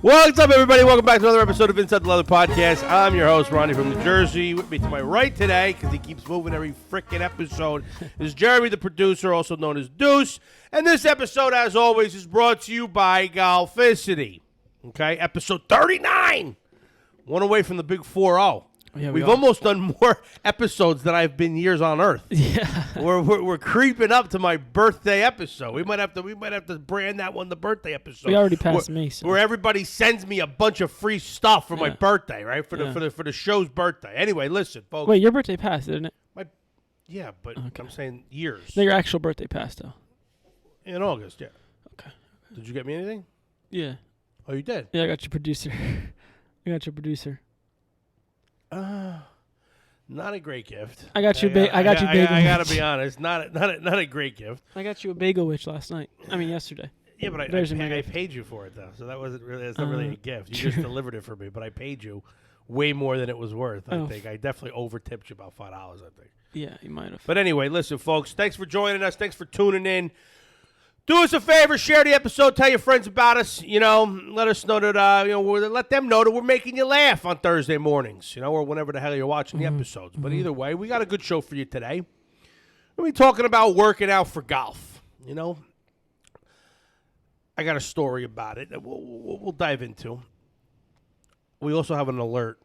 What's up, everybody? Welcome back to another episode of Inside the Leather Podcast. I'm your host, Ronnie from New Jersey. With me to my right today, because he keeps moving every freaking episode, is Jeremy, the producer, also known as Deuce. And this episode, as always, is brought to you by Golficity. Okay, episode 39. One away from the big 4-0. Yeah, We've almost done more episodes than I've been years on Earth. Yeah, we're creeping up to my birthday episode. We might have to brand that one the birthday episode. We already passed me, so. Where everybody sends me a bunch of free stuff for my birthday, right? For the show's birthday. Anyway, listen, folks. Wait, your birthday passed, didn't it? Yeah, but okay. I'm saying years. No, your actual birthday passed though. In August, yeah. Okay. Did you get me anything? Yeah. Oh, you did? Yeah, I got your producer. Not a great gift. I got you. I got you. Bagel. I gotta be honest. Not a great gift. I got you a bagel witch last night. I mean yesterday. Yeah, but I paid you for it though, so that wasn't really. It's not really a gift. You just delivered it for me, but I paid you way more than it was worth. I think I definitely over-tipped you about $5. I think. Yeah, you might have. But anyway, listen, folks. Thanks for joining us. Thanks for tuning in. Do us a favor, share the episode, tell your friends about us, let us know that, let them know that we're making you laugh on Thursday mornings, or whenever the hell you're watching the episodes. But either way, we got a good show for you today. We'll be talking about working out for golf, I got a story about it that we'll dive into. We also have an alert.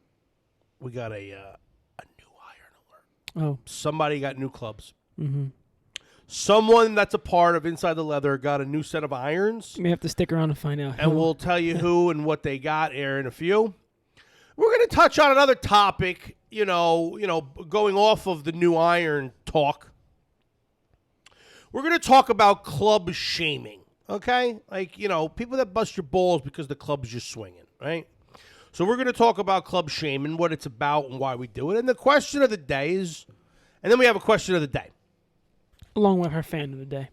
We got a new iron alert. Oh. Somebody got new clubs. Mm-hmm. Someone that's a part of Inside the Leather got a new set of irons. You may have to stick around to find out. And we'll tell you who and what they got here in a few. We're going to touch on another topic, going off of the new iron talk. We're going to talk about club shaming, okay? Like, people that bust your balls because the club's just swinging, right? So we're going to talk about club shaming, what it's about and why we do it. And the question of the day is, and then we have a question of the day. Along with our fan of the day.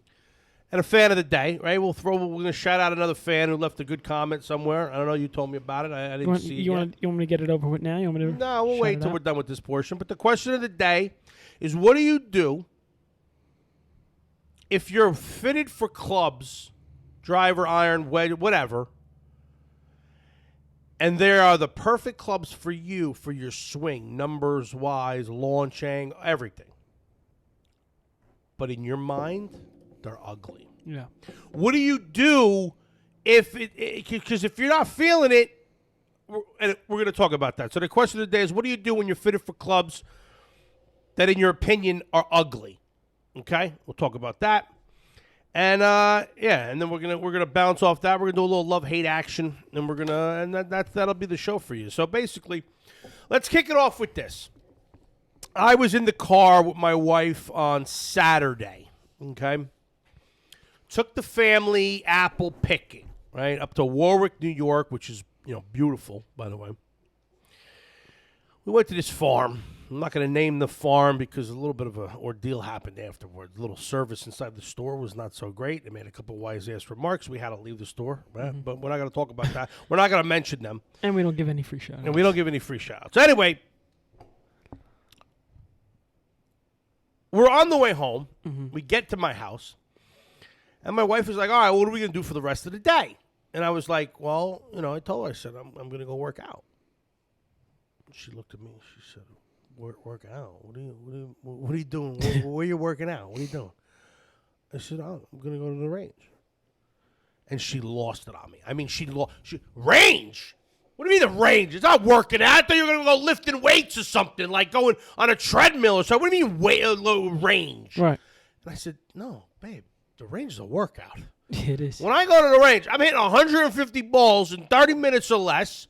And a fan of the day, right? We're going to shout out another fan who left a good comment somewhere. I don't know. You told me about it. I didn't see it you want me to get it over with now? You want me to? No, we'll wait till we're done with this portion. But the question of the day is, what do you do if you're fitted for clubs, driver, iron, wedge, whatever, and there are the perfect clubs for you, for your swing, numbers-wise, launching, everything. But in your mind, they're ugly. Yeah. What do you do because if you're not feeling it, and we're going to talk about that. So the question of the day is, what do you do when you're fitted for clubs that, in your opinion, are ugly? Okay, we'll talk about that. And and then we're gonna bounce off that. We're gonna do a little love-hate action, and that'll be the show for you. So basically, let's kick it off with this. I was in the car with my wife on Saturday, okay? Took the family apple picking, right, up to Warwick, New York, which is, beautiful, by the way. We went to this farm. I'm not going to name the farm because a little bit of an ordeal happened afterwards. A little service inside the store was not so great. They made a couple of wise-ass remarks. We had to leave the store, right? But we're not going to talk about that. We're not going to mention them. And we don't give any free shout-outs. And we don't give any free shout-outs. So anyway, we're on the way home. Mm-hmm. We get to my house. And my wife was like, all right, what are we going to do for the rest of the day? And I was like, well, I told her, I said, I'm going to go work out. She looked at me. She said, work out? What are you doing? Where are you working out? What are you doing? I said, I'm going to go to the range. And she lost it on me. I mean, range? What do you mean the range? It's not working out. I thought you were going to go lifting weights or something, like going on a treadmill or something. What do you mean range? Right. And I said, no, babe, the range is a workout. It is. When I go to the range, I'm hitting 150 balls in 30 minutes or less.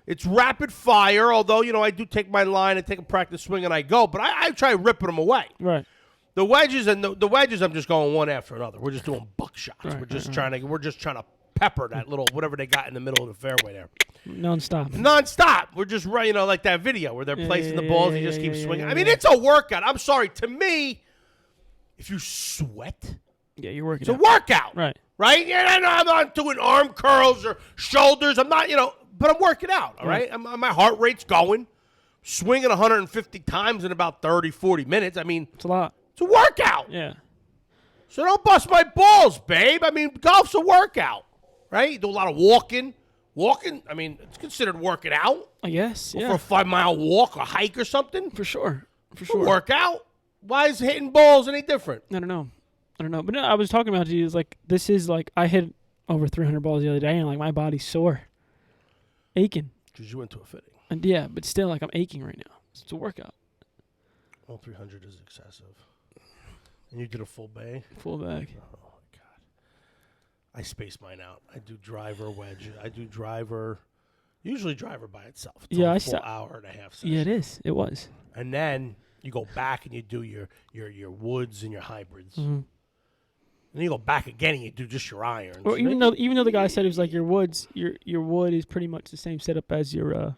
It's rapid fire, although, I do take my line and take a practice swing and I go, but I try ripping them away. Right. The wedges the wedges, I'm just going one after another. We're just doing buckshots. Right, We're just trying to pepper that little whatever they got in the middle of the fairway there. Non-stop. We're just running, like that video where they're placing the balls and you just keep swinging. I mean, it's a workout. I'm sorry. To me, if you sweat, yeah, you're working. It's a workout. Right. Right? Yeah, I'm not doing arm curls or shoulders. I'm not, but I'm working out, all right? My heart rate's going, swinging 150 times in about 30, 40 minutes. I mean, it's a lot. It's a workout. Yeah. So don't bust my balls, babe. I mean, golf's a workout, right? You do a lot of walking. Walking, I mean, it's considered working out. I guess, yeah. For a 5-mile walk or hike or something. For sure. Workout. Why is hitting balls any different? I don't know. But no, I was talking about to you. It's like, this is like, I hit over 300 balls the other day, and like my body's sore. Aching. Because you went to a fitting. And yeah, but still, like, I'm aching right now. It's a workout. Well, 300 is excessive. And you did a full bay? Full bag. Oh, my God. I space mine out. I do driver, wedge. I do driver, usually driver by itself. It's a full hour and a half session. Yeah, it is. It was. And then you go back and you do your woods and your hybrids. Mm-hmm. And then you go back again and you do just your irons. Or even though the guy said it was like your woods, your wood is pretty much the same setup as your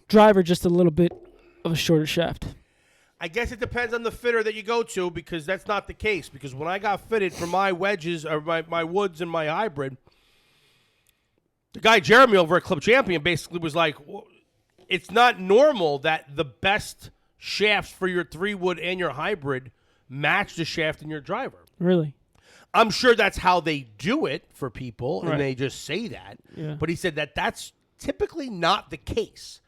driver, just a little bit of a shorter shaft. I guess it depends on the fitter that you go to, because that's not the case. Because when I got fitted for my wedges or my woods and my hybrid, the guy Jeremy over at Club Champion basically was like, well, it's not normal that the best shafts for your 3-wood and your hybrid match the shaft in your driver. Really? I'm sure that's how they do it for people, right. And they just say that. Yeah. But he said that that's typically not the case.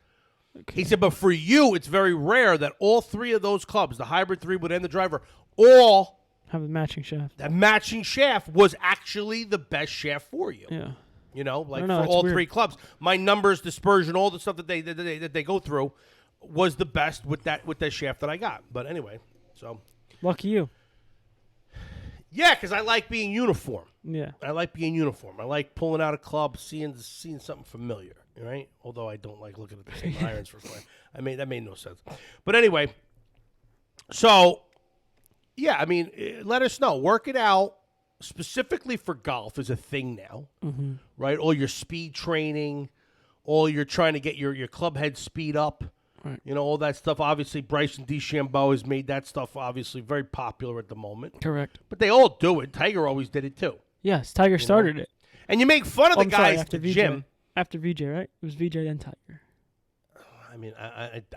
Okay. He said, but for you, it's very rare that all 3 of those clubs, the hybrid, 3-wood, and the driver, all have the matching shaft. That matching shaft was actually the best shaft for you. Yeah. You know, like for all weird. 3 clubs. My numbers, dispersion, all the stuff that they go through was the best with that shaft that I got. But anyway, so lucky you. Yeah, because I like being uniform. Yeah. I like being uniform. I like pulling out a club, seeing something familiar, right? Although I don't like looking at the same irons for fun. That made no sense. But anyway, so yeah, I mean, let us know. Work it out specifically for golf is a thing now, right? All your speed training, all you're trying to get your club head speed up. Right. You know, all that stuff. Obviously, Bryson DeChambeau has made that stuff obviously very popular at the moment. Correct. But they all do it. Tiger always did it too. Yes, Tiger started it. And you make fun of the guys at the gym. After VJ, right? It was VJ then Tiger. I mean,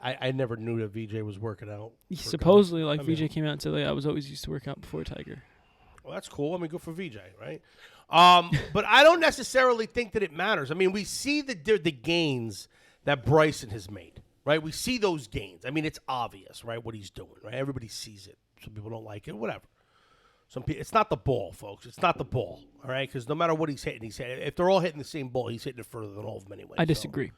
I never knew that VJ was working out. Supposedly, like VJ came out and said, I was always used to work out before Tiger. Well, that's cool. I mean, good for VJ, right? But I don't necessarily think that it matters. I mean, we see the gains that Bryson has made. Right, we see those gains. I mean, it's obvious, right, what he's doing. Right, everybody sees it. Some people don't like it, whatever. Some people, it's not the ball, folks. It's not the ball. All right, because no matter what he's hitting, if they're all hitting the same ball, he's hitting it further than all of them anyway. I disagree.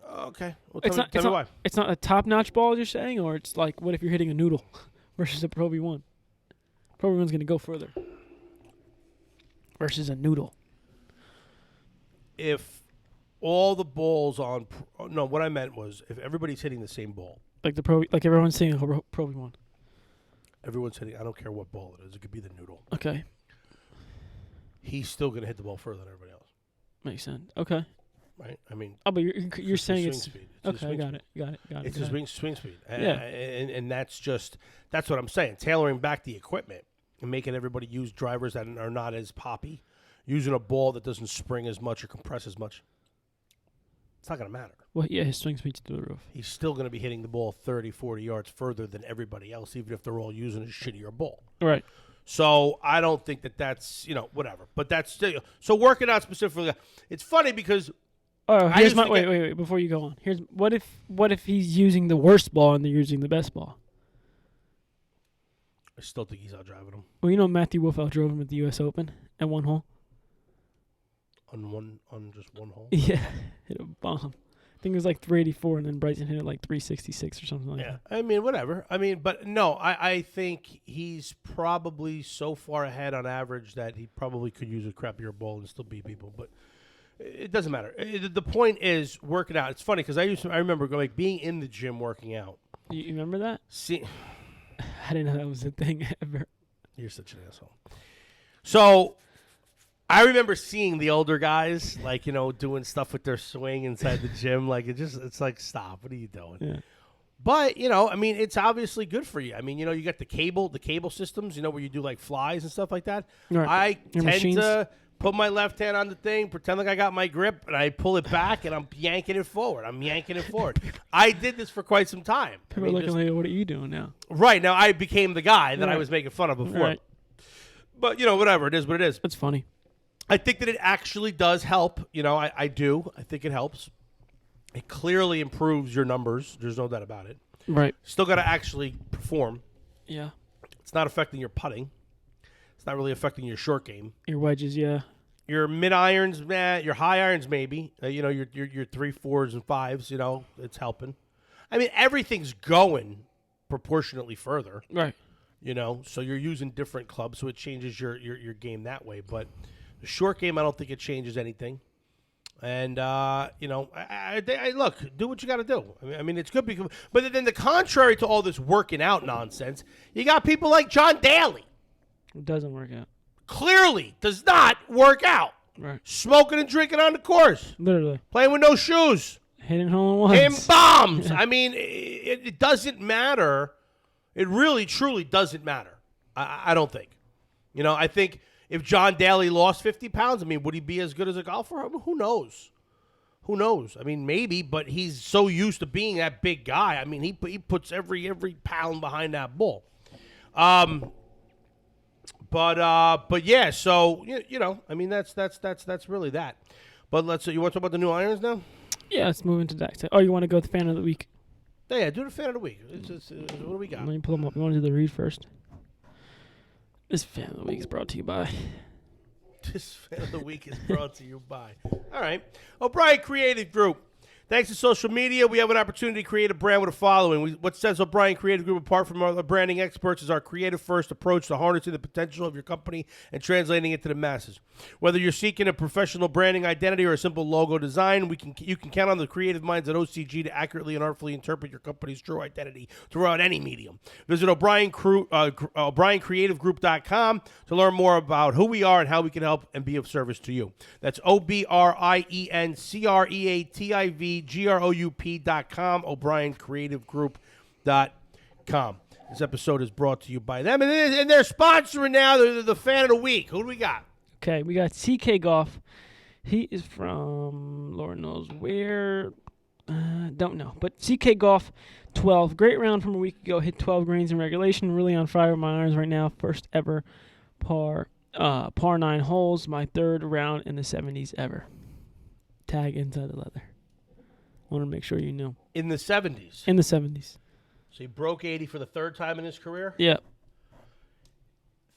Okay, well, tell me why. It's not a top-notch ball, you're saying, or it's like, what if you're hitting a noodle versus a Pro V1? Pro V1's going to go further versus a noodle. If all the balls on what I meant was if everybody's hitting the same ball, like everyone's hitting a Pro V1. Everyone's hitting. I don't care what ball it is. It could be the noodle. Okay. He's still going to hit the ball further than everybody else. Makes sense. Okay. Right. I mean. Oh, but you're saying it's speed. Okay. Got it. It's his swing speed. Yeah. And that's what I'm saying. Tailoring back the equipment and making everybody use drivers that are not as poppy, using a ball that doesn't spring as much or compress as much. It's not going to matter. Well, yeah, his swing speed's through the roof. He's still going to be hitting the ball 30, 40 yards further than everybody else, even if they're all using a shittier ball. Right. So I don't think that's, whatever. But that's still, so working out specifically. It's funny because. Oh, here's my wait. Before you go on, here's what if he's using the worst ball and they're using the best ball? I still think he's out driving him. Well, Matthew Wolff outdrove him at the U.S. Open at one hole. On just one hole? Yeah, hit a bomb. I think it was like 384, and then Bryson hit it like 366 or something like that. I mean, whatever. I mean, but no, I think he's probably so far ahead on average that he probably could use a crappier ball and still beat people. But it doesn't matter. The point is working out. It's funny because I remember being in the gym working out. You remember that? See, I didn't know that was a thing ever. You're such an asshole. So I remember seeing the older guys, doing stuff with their swing inside the gym. It's like, stop. What are you doing? Yeah. But, it's obviously good for you. I mean, you got the cable systems, where you do like flies and stuff like that. Right. I tend to put my left hand on the thing, pretend like I got my grip, and I pull it back, and I'm yanking it forward. I did this for quite some time. People are looking like, what are you doing now? Right. Now, I became the guy that I was making fun of before. Right. But, whatever. It is what it is. That's funny. I think that it actually does help. I do. I think it helps. It clearly improves your numbers. There's no doubt about it. Right. Still got to actually perform. Yeah. It's not affecting your putting. It's not really affecting your short game. Your wedges, yeah. Your mid irons, your high irons, maybe. Your 3, 4s, and 5s. It's helping. I mean, everything's going proportionately further. Right. So you're using different clubs, so it changes your game that way. But the short game, I don't think it changes anything. And I look, do what you got to do. I mean, it's good because, but then the contrary to all this working out nonsense, you got people like John Daly. It doesn't work out. Clearly does not work out. Right. Smoking and drinking on the course. Literally. Playing with no shoes. Hitting hole-in-ones. Hitting bombs. I mean, it doesn't matter. It really, truly doesn't matter. I don't think. I think if John Daly lost 50 pounds, would he be as good as a golfer? Who knows? Who knows? I mean, maybe, but he's so used to being that big guy. I mean, he puts every pound behind that ball. But yeah. So that's really that. But you want to talk about the new irons now? Yeah, let's move into that. Oh, you want to go with the fan of the week? Yeah, do the fan of the week. What do we got? Let me pull them up. You want to do the read first? This fan of the week is brought to you by. This fan of the week is brought to you by. All right. O'Brien Creative Group. Thanks to social media, we have an opportunity to create a brand with a following. What sets O'Brien Creative Group apart from other branding experts is our creative-first approach to harnessing the potential of your company and translating it to the masses. Whether you're seeking a professional branding identity or a simple logo design, you can count on the creative minds at OCG to accurately and artfully interpret your company's true identity throughout any medium. Visit O'BrienCreativeGroup.com to learn more about who we are and how we can help and be of service to you. That's OBRIENCREATIVGroup.com, O'BrienCreativeGroup.com. This episode is brought to you by them, and they're sponsoring now the fan of the week. Who do we got? Okay, we got CK Golf. He is from Lord knows where. Don't know. But CK Golf 12. Great round from a week ago. Hit 12 greens in regulation. Really on fire with my irons right now. First ever par 9 holes. My third round in the 70s ever. Tag inside the leather. Want to make sure you knew. In the 70s? In the 70s. So he broke 80 for the third time in his career? Yeah.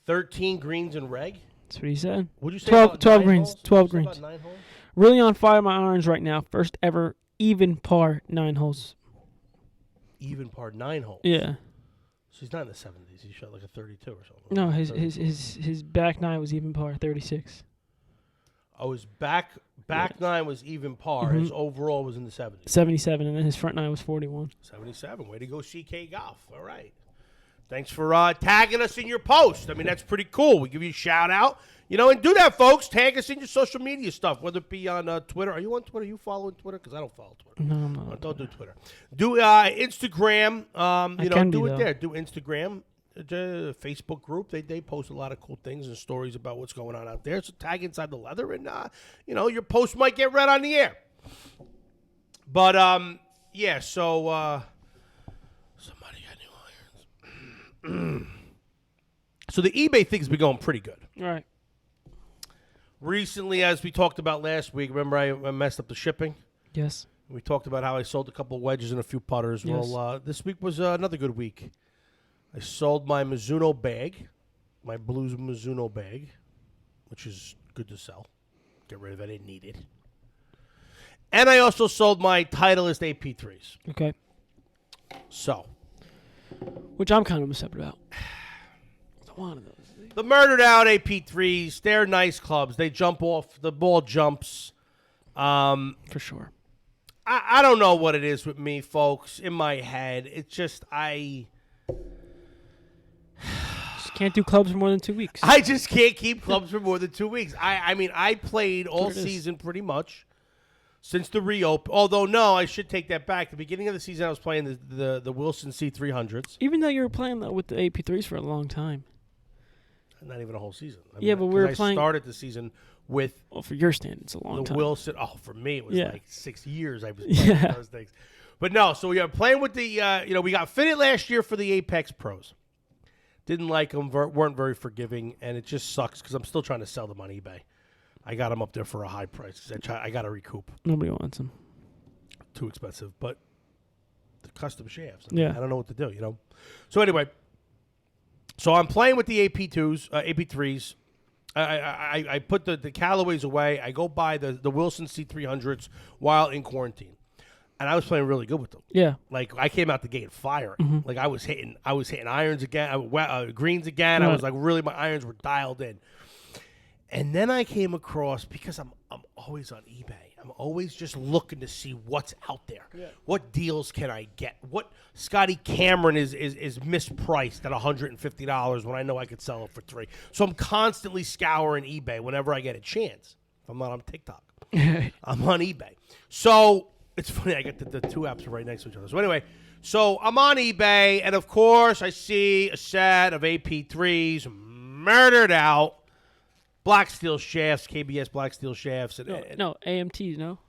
13 greens in reg? That's what he said. Would you say 12 greens. Holes? 12 About greens. 9 holes? Really on fire my irons right now. First ever even par 9 holes. Even par 9 holes? Yeah. So he's not in the 70s. He shot like a 32 or something. No, his back 9 was even par 36. Oh, his back 9 was even par. Mm-hmm. His overall was in the 70s. 77, and then his front 9 was 41. 77. Way to go, CK Golf. All right. Thanks for tagging us in your post. That's pretty cool. We give you a shout out. And do that, folks. Tag us in your social media stuff, whether it be on Twitter. Are you on Twitter? Are you following Twitter? Because I don't follow Twitter. No, I'm not. Don't do Twitter. Do Instagram. Do it there. Do Instagram. Facebook group. They post a lot of cool things and stories about what's going on out there. So tag Inside the Leather, and your post might get read on the air. But yeah. So somebody got new irons. So the eBay thing's been going pretty good. All right. Recently, as we talked about last week, remember I messed up the shipping? Yes. We talked about how I sold a couple of wedges and a few putters. Yes. Well, this week was another good week. I sold my Mizuno bag, my Blues Mizuno bag, which is good to sell. Get rid of it. I didn't need it. And I also sold my Titleist AP3s. Okay. So. Which I'm kind of upset about. One of those. The murdered out AP3s, they're nice clubs. They jump off. The ball jumps. For sure. I don't know what it is with me, folks, in my head. It's just Just can't do clubs for more than 2 weeks. I just can't keep clubs for more than 2 weeks. I played all season pretty much since the reopen. Although, no, I should take that back. The beginning of the season, I was playing the Wilson C300s. Even though you were playing with the AP3s for a long time. Not even a whole season. But we were playing. I started the season with. Well, for your standards, a long time. The Wilson. Oh, for me, it was like 6 years I was playing those things. But no, so we are playing with the. We got fitted last year for the Apex Pros. Didn't like them, weren't very forgiving, and it just sucks because I'm still trying to sell them on eBay. I got them up there for a high price. I got to recoup. Nobody wants them. Too expensive, but the custom shafts. Yeah. I don't know what to do, you know. So anyway, so I'm playing with the AP2s, AP3s. I put the Callaways away. I go buy the Wilson C300s while in quarantine. And I was playing really good with them. Yeah. Like I came out the gate firing. Mm-hmm. Like I was hitting irons again, greens again. Right. I was like my irons were dialed in. And then I came across, because I'm always on eBay. I'm always just looking to see what's out there. Yeah. What deals can I get? What Scotty Cameron is mispriced at $150 when I know I could sell it for $3. So I'm constantly scouring eBay whenever I get a chance. If I'm not on TikTok, I'm on eBay. So it's funny, I got the two apps right next to each other. So anyway, so I'm on eBay, and of course I see a set of AP3s murdered out. Black steel shafts, KBS black steel shafts. No, AMTs, no?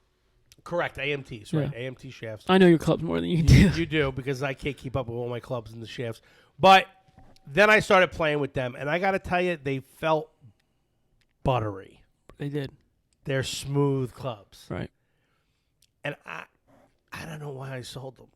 Correct, AMTs, right? Yeah. AMT shafts. I know your clubs more than you do. You do, because I can't keep up with all my clubs and the shafts. But then I started playing with them, and I got to tell you, they felt buttery. They did. They're smooth clubs. Right. And I don't know why I sold them.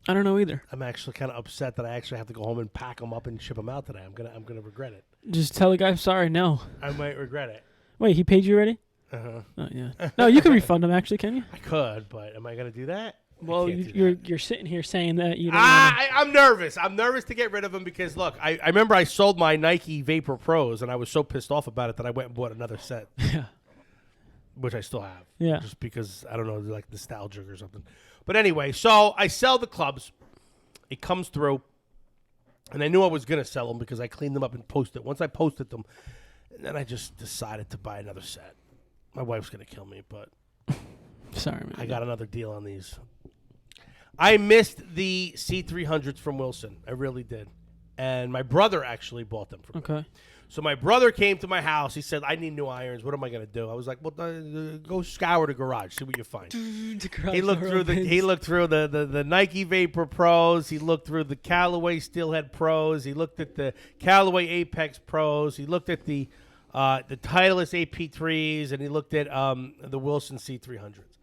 I don't know either. I'm actually kind of upset that I actually have to go home and pack them up and ship them out today. I'm gonna regret it. Just tell the guy, sorry, no. I might regret it. Wait, he paid you already? Uh-huh. Oh, yeah. No, you can refund him, actually, can you? I could, but am I gonna do that? Well, you're sitting here saying that you don't I'm nervous. I'm nervous to get rid of them because, look, I remember I sold my Nike Vapor Pros, and I was so pissed off about it that I went and bought another set. Yeah. Which I still have. Yeah. Just because, I don't know, like nostalgic or something. But anyway, so I sell the clubs. It comes through. And I knew I was going to sell them because I cleaned them up and posted. Once I posted them, and then I just decided to buy another set. My wife's going to kill me, but sorry, man. I got another deal on these. I missed the C300s from Wilson. I really did. And my brother actually bought them for me. Okay. So my brother came to my house. He said, I need new irons. What am I going to do? I was like, well, go scour the garage. See what you find. He looked through the Nike Vapor Pros. He looked through the Callaway Steelhead Pros. He looked at the Callaway Apex Pros. He looked at the Titleist AP3s, and he looked at the Wilson C300s.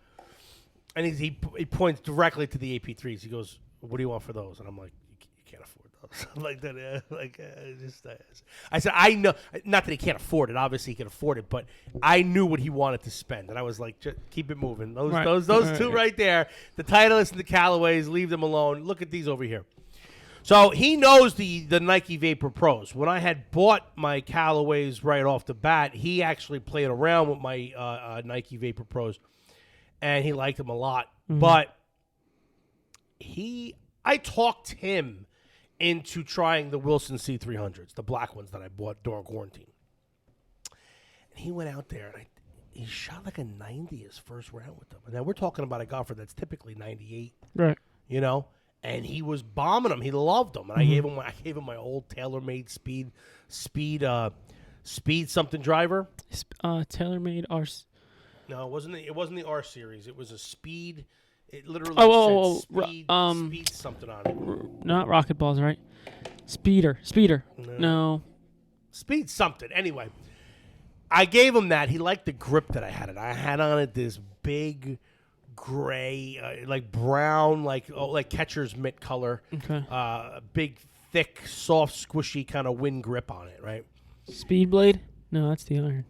And he points directly to the AP3s. He goes, what do you want for those? And I'm like, you can't afford those. Like that, I said, I know, not that he can't afford it. Obviously, he can afford it, but I knew what he wanted to spend, and I was like, just keep it moving. Those two right there, the Titleist and the Callaways, leave them alone. Look at these over here. So he knows the Nike Vapor Pros. When I had bought my Callaways right off the bat, he actually played around with my Nike Vapor Pros, and he liked them a lot. Mm-hmm. But I talked him into trying the Wilson C300s, the black ones that I bought during quarantine. And he went out there, and he shot like a 90 his first round with them. And now we're talking about a golfer that's typically 98. Right. You know? And he was bombing them. He loved them. And mm-hmm. I gave him my old TaylorMade speed something driver. TaylorMade R. No, it wasn't the R series. It was a speed. It literally said speed something on it. Not rocket balls, right? Speeder. No. Speed something. Anyway, I gave him that. He liked the grip that I had it. I had on it this big gray, like brown, like catcher's mitt color. Okay. Big, thick, soft, squishy kind of wind grip on it, right? Speed blade? No, that's the iron.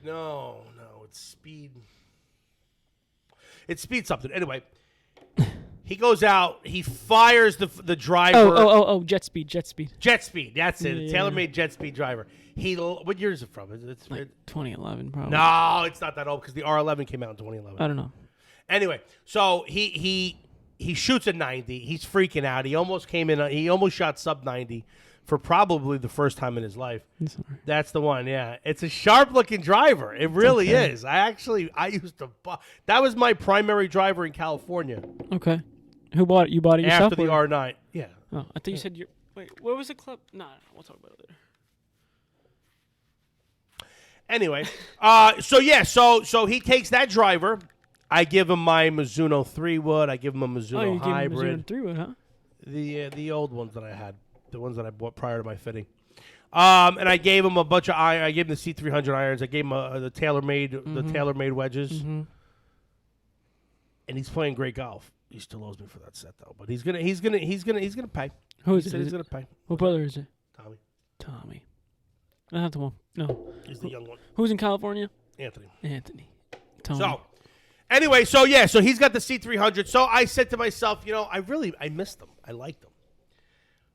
No, it's speed. It's speed something. Anyway, he goes out. He fires the driver. Oh, jet speed. Jet speed. That's it. Yeah. TaylorMade jet speed driver. What year is it from? It's like 2011, probably. No, it's not that old because the R11 came out in 2011. I don't know. Anyway, so he shoots a 90. He's freaking out. He almost came in. He almost shot sub 90 for probably the first time in his life. That's the one. Yeah, it's a sharp looking driver. It really is. I used to. That was my primary driver in California. Okay. Who bought it? You bought it yourself? After the R9. Yeah. Oh, I thought you said wait, what was the club? No, we'll talk about it later. Anyway, so he takes that driver. I give him my Mizuno 3-wood. I give him a Mizuno hybrid. Him a Mizuno 3-wood, huh? The old ones that I had. the ones that I bought prior to my fitting. And I gave him a bunch of iron. I gave him the C300 irons. I gave him the TaylorMade wedges. Mm-hmm. And he's playing great golf. He still owes me for that set though, but he's gonna pay. Who is He it? said he's gonna pay. What brother is it? Tommy. I have the one. No. He's the young one. Who's in California? Anthony. Tommy. So, anyway, so he's got the C300. So I said to myself, I missed them. I liked them.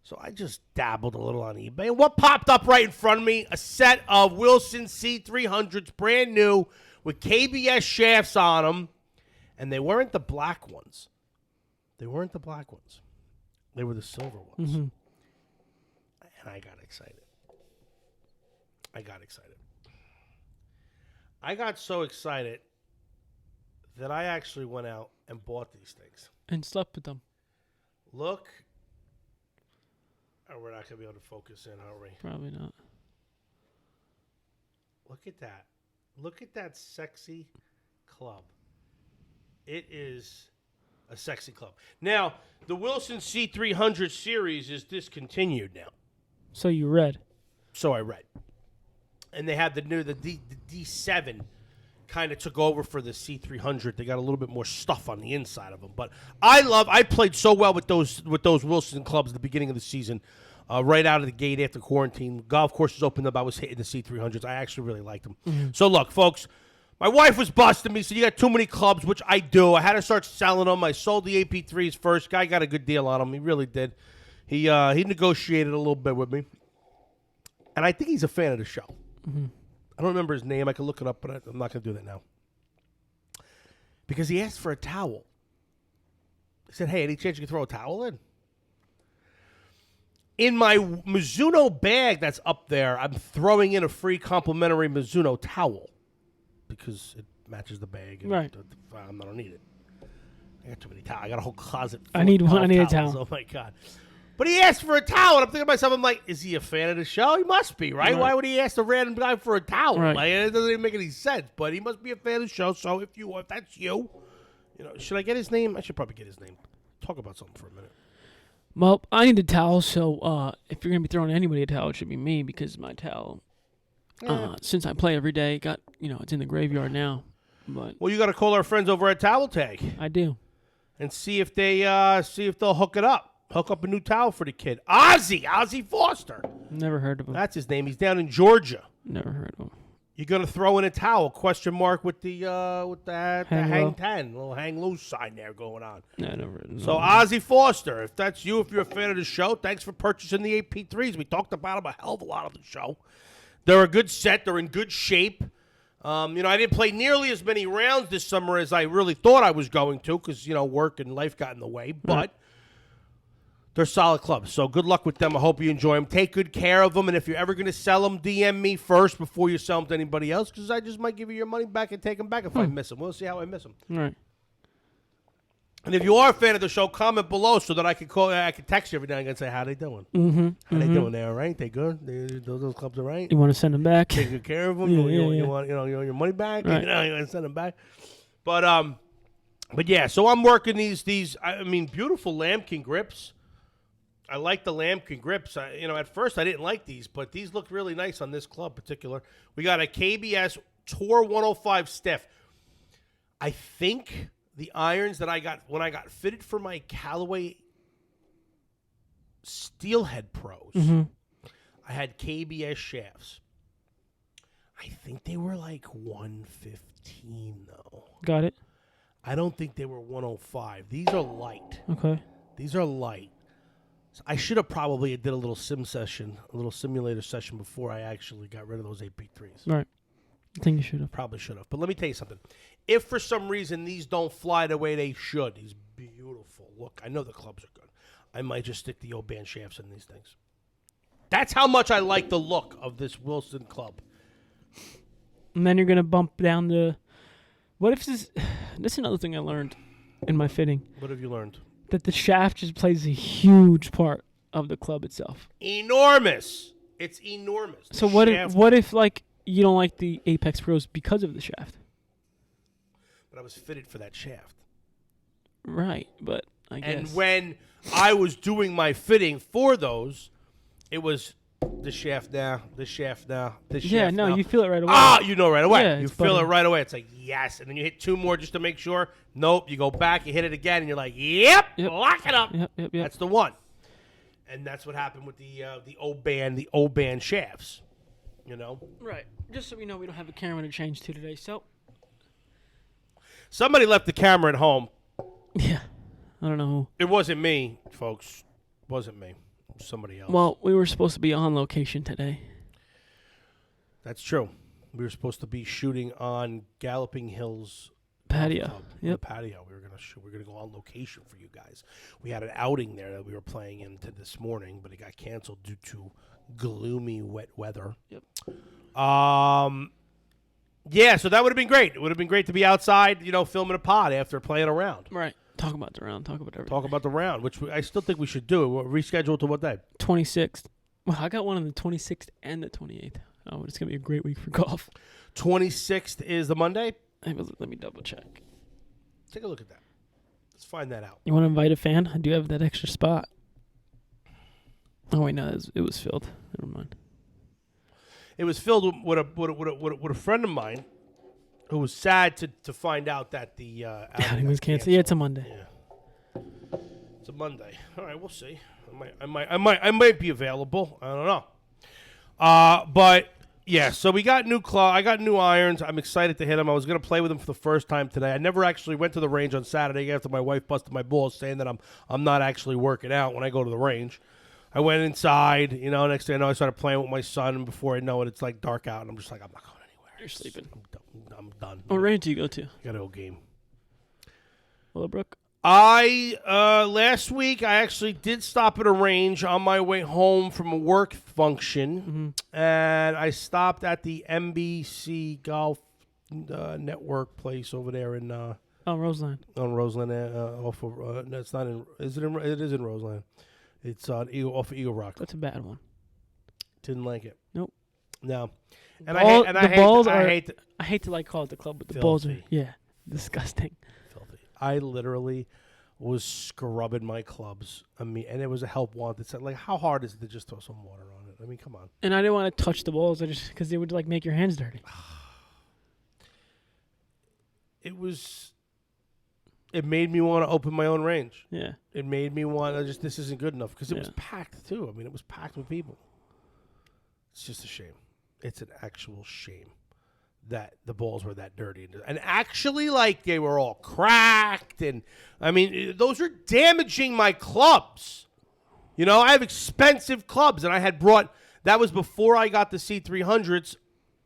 So I just dabbled a little on eBay. And what popped up right in front of me? A set of Wilson C300s, brand new, with KBS shafts on them. And they weren't the black ones. They were the silver ones. Mm-hmm. And I got excited. I got so excited that I actually went out and bought these things. And slept with them. Look. Oh, we're not going to be able to focus in, are we? Probably not. Look at that. Look at that sexy club. It is a sexy club. Now, the Wilson C300 series is discontinued now. So you read. So I read. And they have the D7 kind of took over for the C300. They got a little bit more stuff on the inside of them. But I played so well with those Wilson clubs at the beginning of the season. Right out of the gate after quarantine. Golf courses opened up. I was hitting the C300s. I actually really liked them. Mm-hmm. So look, folks. My wife was busting me, so you got too many clubs, which I do. I had to start selling them. I sold the AP3s first. Guy got a good deal on them. He really did. He negotiated a little bit with me. And I think he's a fan of the show. Mm-hmm. I don't remember his name. I could look it up, but I'm not going to do that now. Because he asked for a towel. He said, hey, any chance you can throw a towel in? In my Mizuno bag that's up there, I'm throwing in a free complimentary Mizuno towel. Because it matches the bag. And right. I don't need it. I got too many towels. I got a whole closet full I need of one. I need a towels. towel. Oh, my God. But he asked for a towel, and I'm thinking to myself, I'm like, is he a fan of the show? He must be, right? Why would he ask a random guy for a towel? Right. Like, it doesn't even make any sense. But he must be a fan of the show, so if that's you, should I get his name? I should probably get his name. Talk about something for a minute. Well, I need a towel, so if you're going to be throwing anybody a towel, it should be me, because my towel, since I play every day, it's in the graveyard now. But well, you got to call our friends over at Towel Tag. I do. And see if they'll hook it up. Hook up a new towel for the kid. Ozzy Foster. Never heard of him. That's his name. He's down in Georgia. Never heard of him. You're gonna throw in a towel? Question mark with the hang 10 little hang loose sign there going on. Yeah, never. So Ozzy Foster, if that's you, if you're a fan of the show, thanks for purchasing the AP3s. We talked about them a hell of a lot of the show. They're a good set. They're in good shape. I didn't play nearly as many rounds this summer as I really thought I was going to because, work and life got in the way. But they're solid clubs. So good luck with them. I hope you enjoy them. Take good care of them. And if you're ever going to sell them, DM me first before you sell them to anybody else because I just might give you your money back and take them back if I miss them. We'll see how I miss them. All right. And if you are a fan of the show, comment below so that I can text you every now and again and say, how they doing? Mm-hmm. How they doing? They all right? They good? Those clubs are right? You want to send them back? Take good care of them? You want your money back? Right. You want to send them back? But yeah, so I'm working these beautiful Lambkin grips. I like the Lambkin grips. At first I didn't like these, but these look really nice on this club in particular. We got a KBS Tour 105 stiff. I think the irons that I got when I got fitted for my Callaway Steelhead Pros, I had KBS shafts. I think they were like 115 though. Got it. I don't think they were 105. These are light. Okay. These are light. So I should have probably did a little simulator session before I actually got rid of those AP3s. Right. I think you should have. Probably should have. But let me tell you something. If for some reason these don't fly the way they should, these beautiful look. I know the clubs are good. I might just stick the O-band shafts in these things. That's how much I like the look of this Wilson club. And then you're going to bump down the... What if this... This is another thing I learned in my fitting. What have you learned? That the shaft just plays a huge part of the club itself. Enormous. It's enormous. So what if like you don't like the Apex Pros because of the shaft? But I was fitted for that shaft. Right, but I guess. And when I was doing my fitting for those, It was the shaft now, the shaft now, the shaft Yeah, no, now. you feel it right away. Ah, you know right away. Yeah, you it's feel it butter. right away. It's like, yes. And then you hit 2 more just to make sure. Nope. You go back, you hit it again, and you're like, yep. Lock it up. Yep. That's the one. And that's what happened with the O-band shafts. You know? Right. Just so we know, we don't have a camera to change to today, so. Somebody left the camera at home. Yeah. I don't know who. It wasn't me, folks. It wasn't me. It was somebody else. Well, we were supposed to be on location today. That's true. We were supposed to be shooting on Galloping Hills Patio. Club, Yep. the patio. We were gonna shoot. We were gonna go on location for you guys. We had an outing there that we were playing into this morning, but it got canceled due to gloomy, wet weather. Yep. Yeah, so that would have been great. It would have been great to be outside, filming a pod after playing around. Right. Talk about the round. Talk about everything. Talk about the round, which I still think we should do. We'll reschedule to what day? 26th. Well, I got one on the 26th and the 28th. Oh, it's going to be a great week for golf. 26th is the Monday. Hey, let me double check. Take a look at that. Let's find that out. You want to invite a fan? I do have that extra spot. Oh, wait, no, it was filled. Never mind. It was filled with a friend of mine who was sad to find out that the outing was canceled. Yeah, it's a Monday. Yeah. It's a Monday. All right, we'll see. I might be available. I don't know. But yeah, so we got new I got new irons. I'm excited to hit them. I was gonna play with them for the first time today. I never actually went to the range on Saturday after my wife busted my balls, saying that I'm not actually working out when I go to the range. I went inside. Next thing I know, I started playing with my son, and before I know it, it's like dark out, and I'm just like, I'm not going anywhere. You're sleeping. I'm done. What range do you go to? Got to go game. Willowbrook? Last week I actually did stop at a range on my way home from a work function, and I stopped at the NBC Golf Network place over there in Roseland. on Roseland. Off of no, it's not in. Is it in? It is in Roseland. It's off of Eagle Rock. That's a bad one. Didn't like it. Nope. No. And I hate to call it the club, but the Filthy. balls are disgusting. Filthy. I literally was scrubbing my clubs. And it was a help wanted. Said, like, how hard is it to just throw some water on it? I mean, come on. And I didn't want to touch the balls, because they would make your hands dirty. It made me want to open my own range. Yeah. It made me want to this isn't good enough because it was packed too. I mean, it was packed with people. It's just a shame. It's an actual shame that the balls were that dirty. And actually, they were all cracked. And, I mean, those are damaging my clubs. I have expensive clubs. And I had brought, that was before I got the C300s,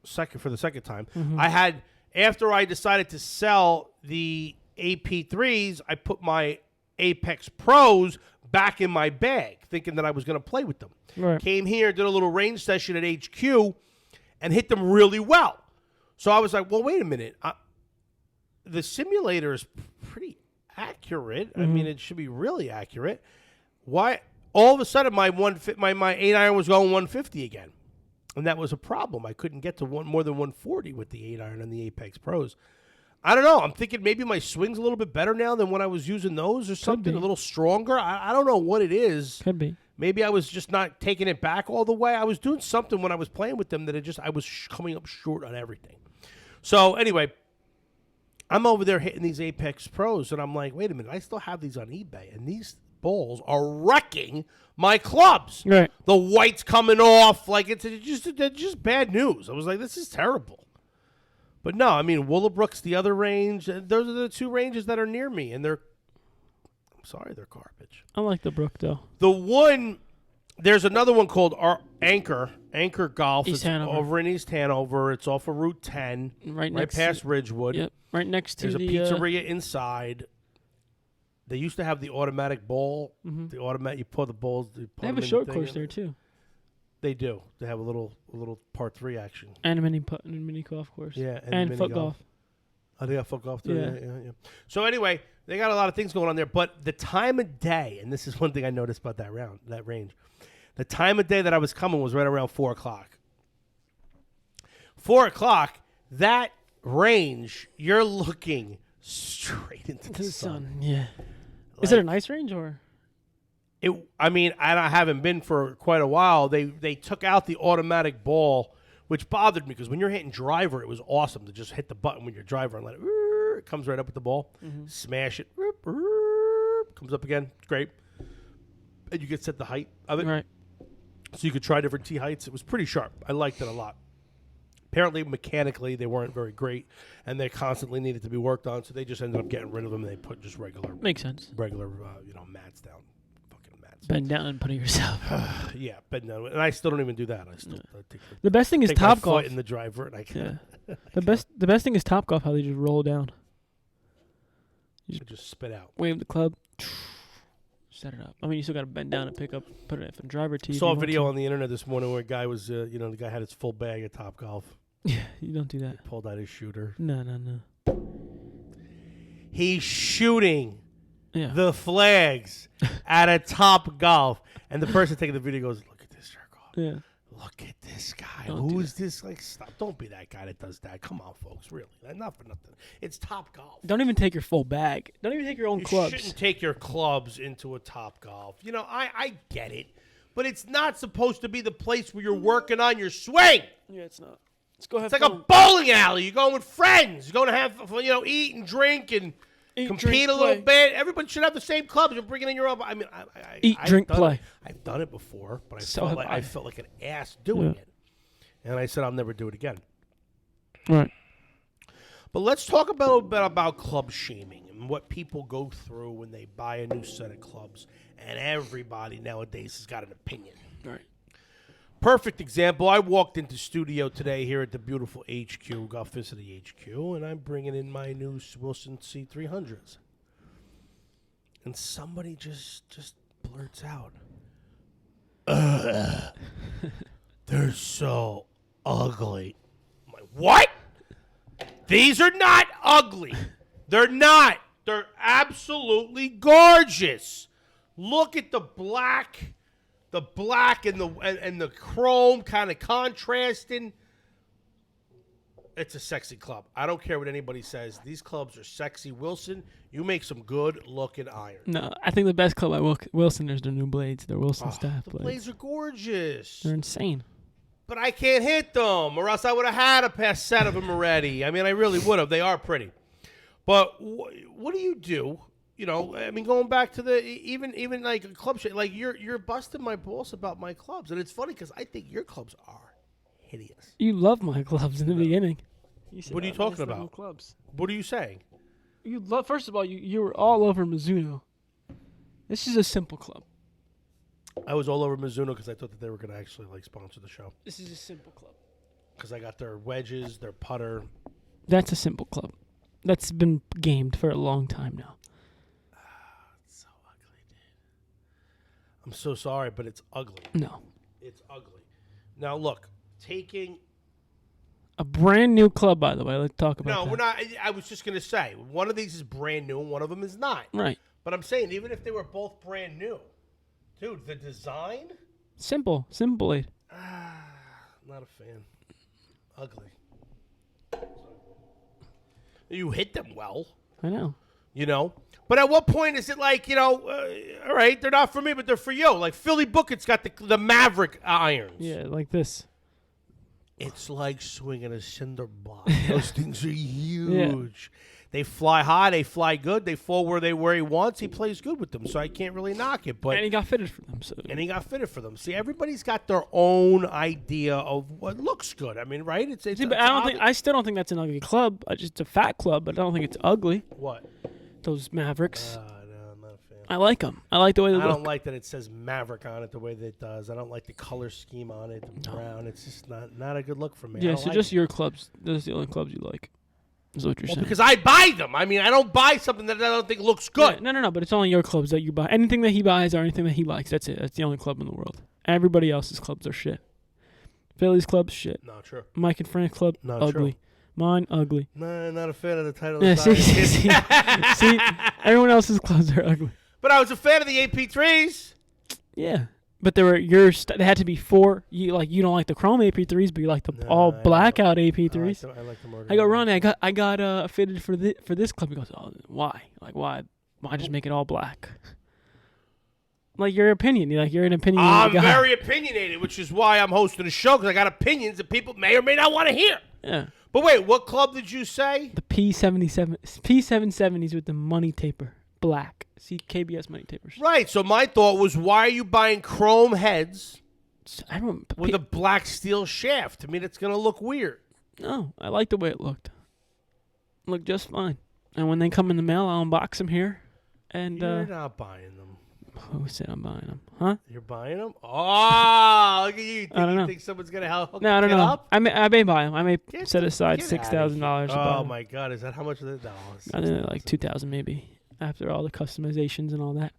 for the second time. Mm-hmm. After I decided to sell the AP3s, I put my Apex Pros back in my bag, thinking that I was going to play with them. Right. Came here, did a little range session at HQ, and hit them really well. So I was like, well, wait a minute. The simulator is pretty accurate. Mm-hmm. I mean, it should be really accurate. Why? All of a sudden, my 8-iron was going 150 again. And that was a problem. I couldn't get to more than 140 with the 8-iron and the Apex Pros. I don't know. I'm thinking maybe my swing's a little bit better now than when I was using those or something, a little stronger. I don't know what it is. Could be. Maybe I was just not taking it back all the way. I was doing something when I was playing with them that I was coming up short on everything. So anyway, I'm over there hitting these Apex Pros, and I'm like, wait a minute. I still have these on eBay, and these balls are wrecking my clubs. Right. The white's coming off. It's just bad news. I was like, this is terrible. But no, I mean, Willowbrook's the other range. Those are the two ranges that are near me, and they're garbage. I like the Brook, though. There's another one called Anchor Golf. East Hanover. Over in East Hanover. It's off of Route 10, right past Ridgewood. Yep, right next to There's a pizzeria inside. They used to have the automatic ball. Mm-hmm. The automatic, you pour the balls. They have a short course there, too. They do. They have a little part 3 action. And a mini putt and a mini golf course. Yeah, and foot golf. Oh, they got foot golf too? Yeah. So anyway, they got a lot of things going on there. But the time of day, and this is one thing I noticed about that range, the time of day that I was coming was right around 4 o'clock. 4 o'clock, that range, you're looking straight into the sun. Yeah. Is it a nice range or? I mean, I haven't been for quite a while. They took out the automatic ball, which bothered me because when you're hitting driver, it was awesome to just hit the button when you're driver and let it comes right up with the ball. Smash it, comes up again. It's great. And you get set the height of it. Right. So you could try different tee heights. It was pretty sharp. I liked it a lot. Apparently, mechanically, they weren't very great, and they constantly needed to be worked on. So they just ended up getting rid of them, and they put just regular Makes sense. Mats down. Fucking mats. Bend down and put it yourself. Yeah, bend down, and I still don't even do that. I still take The best thing is take my Top foot Golf. in the driver, and I can The best thing is Top Golf. How they just roll down, just spit out. wave the club, set it up. I mean, you still got to bend down and put it in driver tee. Saw a video on the internet this morning where a guy was, the guy had his full bag of Top Golf. Yeah, you don't do that. Pulled out his shooter. No. He's shooting Yeah. the flags at a Top Golf, and the person taking the video goes, "Look at this jerk off. Yeah. Look at this guy. Don't do Who's this? Like, stop! Don't be that guy that does that. Come on, folks. Really, not for nothing. It's Top Golf. Don't even take your full bag. Don't even take your own You clubs. shouldn't take your clubs into a Top Golf. I get it, but it's not supposed to be the place where you're working on your swing. Yeah, it's not. Let's go have It's like a bowling alley. You're going with friends. You're going to have, eat and drink and compete a little bit. Everybody should have the same clubs. You're bringing in your own. I mean, Eat, drink, play. I've done it before, but So I felt like an ass doing it. And I said I'll never do it again. Right. But let's talk about club shaming and what people go through when they buy a new set of clubs. And everybody nowadays has got an opinion. Right. Perfect example. I walked into studio today here at the beautiful HQ, Golf City HQ, and I'm bringing in my new Wilson C300s. And somebody just blurts out, "Ugh, they're so ugly." I'm like, what? These are not ugly. They're not. They're absolutely gorgeous. Look at the black and the chrome kind of contrasting. It's a sexy club. I don't care what anybody says. These clubs are sexy. Wilson, you make some good-looking iron. No, I think the best club at Wilson is their new blades. Their Wilson staff The blades. blades are gorgeous. They're insane. But I can't hit them, or else I would have had a past set of them already. I mean, I really would have. They are pretty. But what do you do? I mean, going back to the even like a club shit, like you're busting my balls about my clubs, and it's funny because I think your clubs are hideous. You love my clubs in the beginning. What are you talking about? New clubs. What are you saying? You love. First of all, you were all over Mizuno. This is a simple club. I was all over Mizuno because I thought that they were going to actually sponsor the show. This is a simple club. Because I got their wedges, their putter. That's a simple club. That's been gamed for a long time now. It's so ugly, dude. I'm so sorry, but it's ugly. No. It's ugly. Now look, taking A brand new club, by the way. Let's talk about that. No, we're not. I was just going to say, one of these is brand new and one of them is not. Right. But I'm saying, even if they were both brand new, dude, the design? Simple blade. Not a fan. Ugly. You hit them well. I know. But at what point is it like, all right, they're not for me, but they're for you. Like Philly Bookett's got the Maverick irons. Yeah, like this. It's like swinging a cinder block. Those things are huge. Yeah. They fly high. They fly good. They fall where he wants. He plays good with them, so I can't really knock it. But and he got fitted for them. See, everybody's got their own idea of what looks good. I mean, right? I still don't think that's an ugly club. It's a fat club, but I don't think it's ugly. What? Those Mavericks. No, I'm not a fan. I like them. I like the way they look. I don't like that it says Maverick on it the way that it does. I don't like the color scheme on it, the brown. It's just not a good look for me. Yeah, so just your clubs. Those are the only clubs you like. Is what you're saying. Because I buy them. I mean, I don't buy something that I don't think looks good. Yeah, no, but it's only your clubs that you buy. Anything that he buys or anything that he likes, that's it. That's the only club in the world. Everybody else's clubs are shit. Philly's club's shit. Not true. Mike and Frank's club, not ugly. True. Mine, ugly. No, not a fan of the title. Yeah, see, everyone else's clubs are ugly. But I was a fan of the AP3s. Yeah. But they were they had to be four. You don't like the chrome AP3s, but you like the all blackout AP3s. I like them. I go, Ronnie, I got fitted for this club. He goes, oh, why? Like why just make it all black? like your opinion. You're an opinion. I'm guy. very opinionated, which is why I'm hosting a show, because I got opinions that people may or may not want to hear. Yeah. But wait, what club did you say? The P770s with the money taper, black. See KBS money tapers. Right. So my thought was, why are you buying chrome heads I don't. with a black steel shaft? To me, that's going to look weird. No, I like the way it looked. Looked just fine. And when they come in the mail, I'll unbox them here. And You're not buying them. who said I'm buying them? Huh? You're buying them? Oh, look at you. I don't know. Think someone's going to help No, I don't get know. up? I may buy them. I may Get set aside get $6,000. Oh, my God. Is that how much? I I think they're like 2,000 maybe. After all the customizations and all that.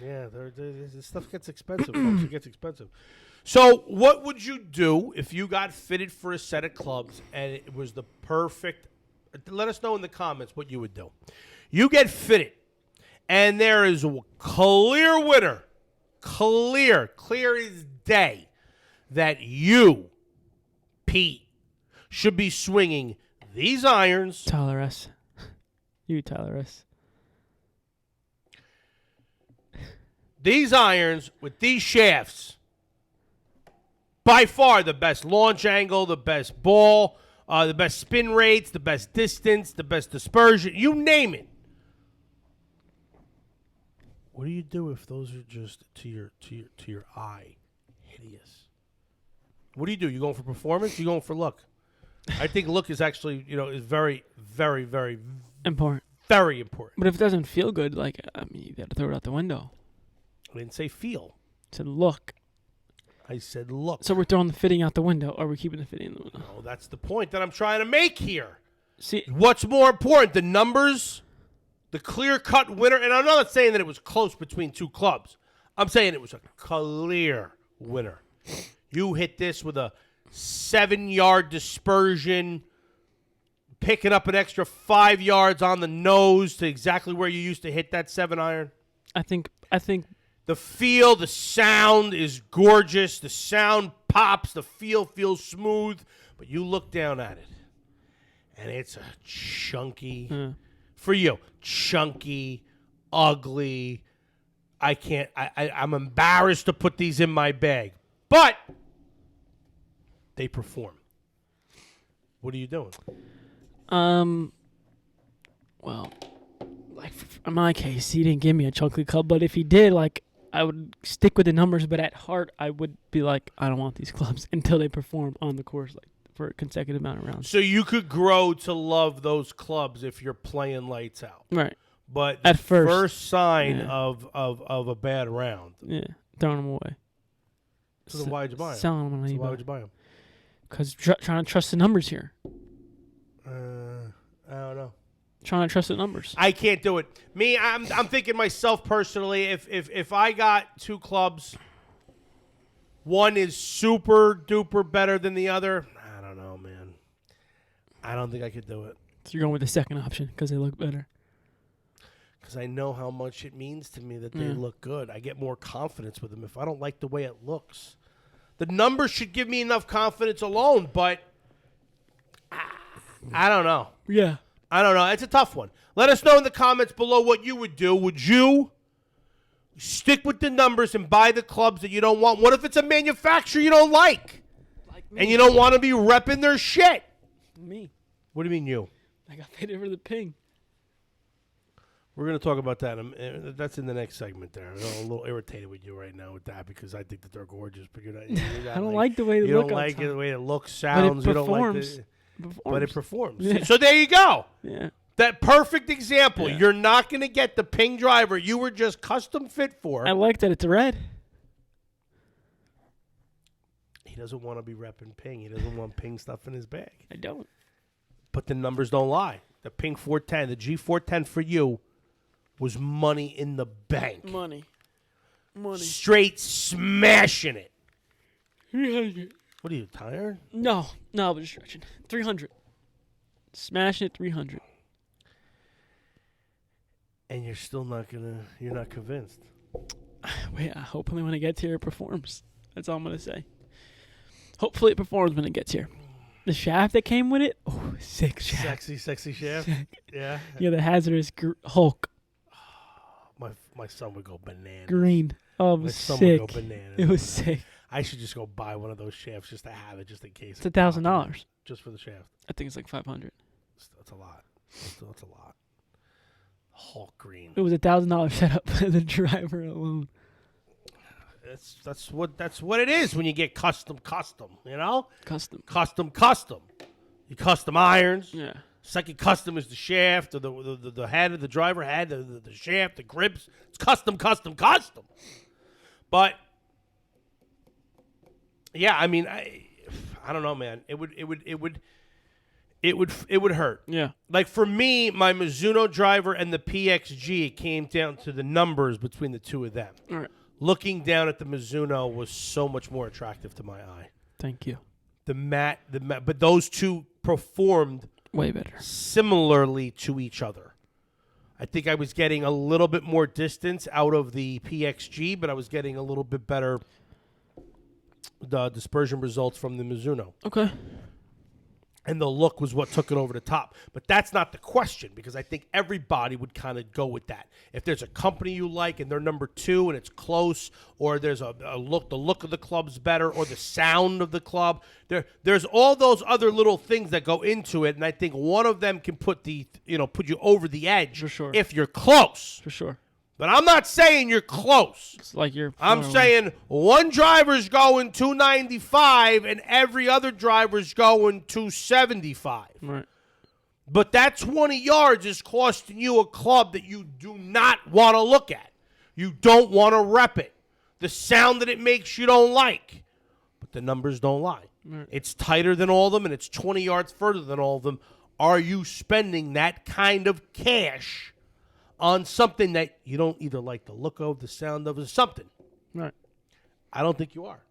Yeah, this stuff gets expensive, folks. It gets expensive. So what would you do if you got fitted for a set of clubs and it was the perfect... Let us know in the comments what you would do. You get fitted, and there is a clear winner, clear as day, that you, Pete, should be swinging these irons. Tyler S. You, Tyler S. These irons with these shafts. By far the best launch angle, the best ball, the best spin rates, the best distance, the best dispersion. You name it. What do you do if those are just to your eye hideous? What do? You going for performance? You going for look? I think look is actually, is very, very, very important. Very important. But if it doesn't feel good, you got to throw it out the window. I didn't say feel. I said look. I said look. So we're throwing the fitting out the window, or we're keeping the fitting in the window? No, that's the point that I'm trying to make here. See, What's more important, the numbers, the clear-cut winner? And I'm not saying that it was close between two clubs. I'm saying it was a clear winner. You hit this with a 7-yard dispersion, picking up an extra 5 yards on the nose to exactly where you used to hit that 7-iron. I think The feel, the sound is gorgeous. The sound pops. The feel feels smooth. But you look down at it, and it's a chunky, for you, chunky, ugly. I'm embarrassed to put these in my bag. But they perform. What are you doing? well, in my case, he didn't give me a chunky club, but if he did, I would stick with the numbers, but at heart, I would be like, I don't want these clubs until they perform on the course, for a consecutive amount of rounds. So you could grow to love those clubs if you're playing lights out. Right. But the At first, sign yeah. of a bad round. Yeah, throwing them away. So then why'd you buy them? Selling them on So eBay. why would you buy them? Because trying to trust the numbers here. I don't know. Trying to trust the numbers. I can't do it. Me, I'm thinking myself personally. If I got two clubs, one is super duper better than the other. I don't know, man. I don't think I could do it. So you're going with the second option because they look better. Because I know how much it means to me that they look good. I get more confidence with them if I don't like the way it looks. The numbers should give me enough confidence alone, but I don't know. Yeah. I don't know. It's a tough one. Let us know in the comments below what you would do. Would you stick with the numbers and buy the clubs that you don't want? What if it's a manufacturer you don't like and you don't want to be repping their shit? Me. What do you mean you? I got fitted for the ping. We're going to talk about that. That's in the next segment there. I'm a little irritated with you right now with that because I think that they're gorgeous. But you're not I don't like the way they you look. don't like outside. the way it looks, sounds. But it You don't like performs. but it performs. Yeah. So there you go. Yeah. That perfect example. Yeah. You're not going to get the ping driver you were just custom fit for. I like that it's red. He doesn't want to be repping ping. He doesn't want ping stuff in his bag. I don't. But the numbers don't lie. The ping 410, the G410 for you was money in the bank. Money. Straight smashing it. 300. What are you, tired? No, I was stretching. 300. Smashing it 300. And you're still you're not convinced. Wait, hopefully when it gets here, it performs. That's all I'm going to say. Hopefully it performs when it gets here. The shaft that came with it, sick shaft. Sexy shaft. Yeah. Yeah, the hazardous Hulk. My son would go bananas. Green. Oh, it Let was someone go sick. bananas. It was sick. I should just go buy one of those shafts just to have it, just in case. It's $1,000. Just for the shaft. I think it's like $500. That's a lot. That's a lot. Hulk green. It was $1,000 setup for the driver alone. That's what it is when you get custom. You know, Custom. You custom irons. Yeah. Second custom is the shaft or the head of the driver head, the shaft, the grips. It's custom. But yeah, I mean, I don't know, man. It would hurt. Yeah. Like for me, my Mizuno driver and the PXG, it came down to the numbers between the two of them. All right. Looking down at the Mizuno was so much more attractive to my eye. Thank you. The matte, but those two performed Way better. similarly to each other. I think I was getting a little bit more distance out of the PXG, but I was getting a little bit better the dispersion results from the Mizuno. Okay. And the look was what took it over the top. But that's not the question, because I think everybody would kind of go with that. If there's a company you like and they're number 2 and it's close, or there's the look of the club's better, or the sound of the club, there's all those other little things that go into it. And I think one of them can put you over the edge For sure. if you're close. For sure. But I'm not saying you're close. It's like you're. I'm saying one driver's going 295 and every other driver's going 275. Right. But that 20 yards is costing you a club that you do not want to look at. You don't want to rep it. The sound that it makes you don't like. But the numbers don't lie. Right. It's tighter than all of them and it's 20 yards further than all of them. Are you spending that kind of cash on something that you don't either like the look of, the sound of, or something? Right. I don't think you are.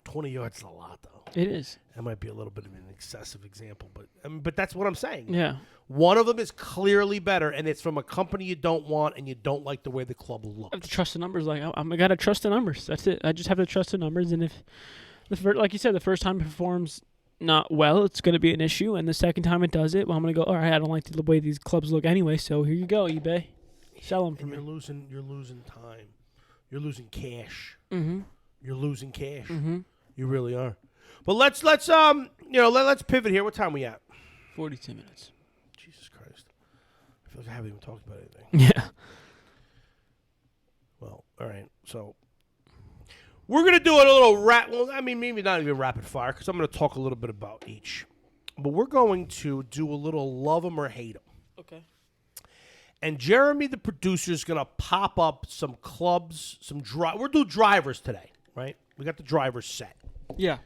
20 yards is a lot, though. It is. That might be a little bit of an excessive example, but that's what I'm saying. Yeah. One of them is clearly better, and it's from a company you don't want, and you don't like the way the club looks. I have to trust the numbers. Like I gotta trust the numbers. That's it. I just have to trust the numbers, and if like you said, the first time it performs not well, it's going to be an issue, and the second time it does it, well, I'm going to go, all right, I don't like the way these clubs look anyway, so here you go, eBay. Sell them for me. You're losing time. You're losing cash. Mm-hmm. You're losing cash. Mm-hmm. You really are. But let's pivot here. What time we at? 42 minutes. Jesus Christ. I feel like I haven't even talked about anything. Yeah. Well, all right. So we're going to do a little maybe not even rapid fire, because I'm going to talk a little bit about each. But we're going to do a little love them or hate them. Okay. And Jeremy, the producer, is going to pop up some clubs, we'll do drivers today, right? We got the drivers set. Yeah.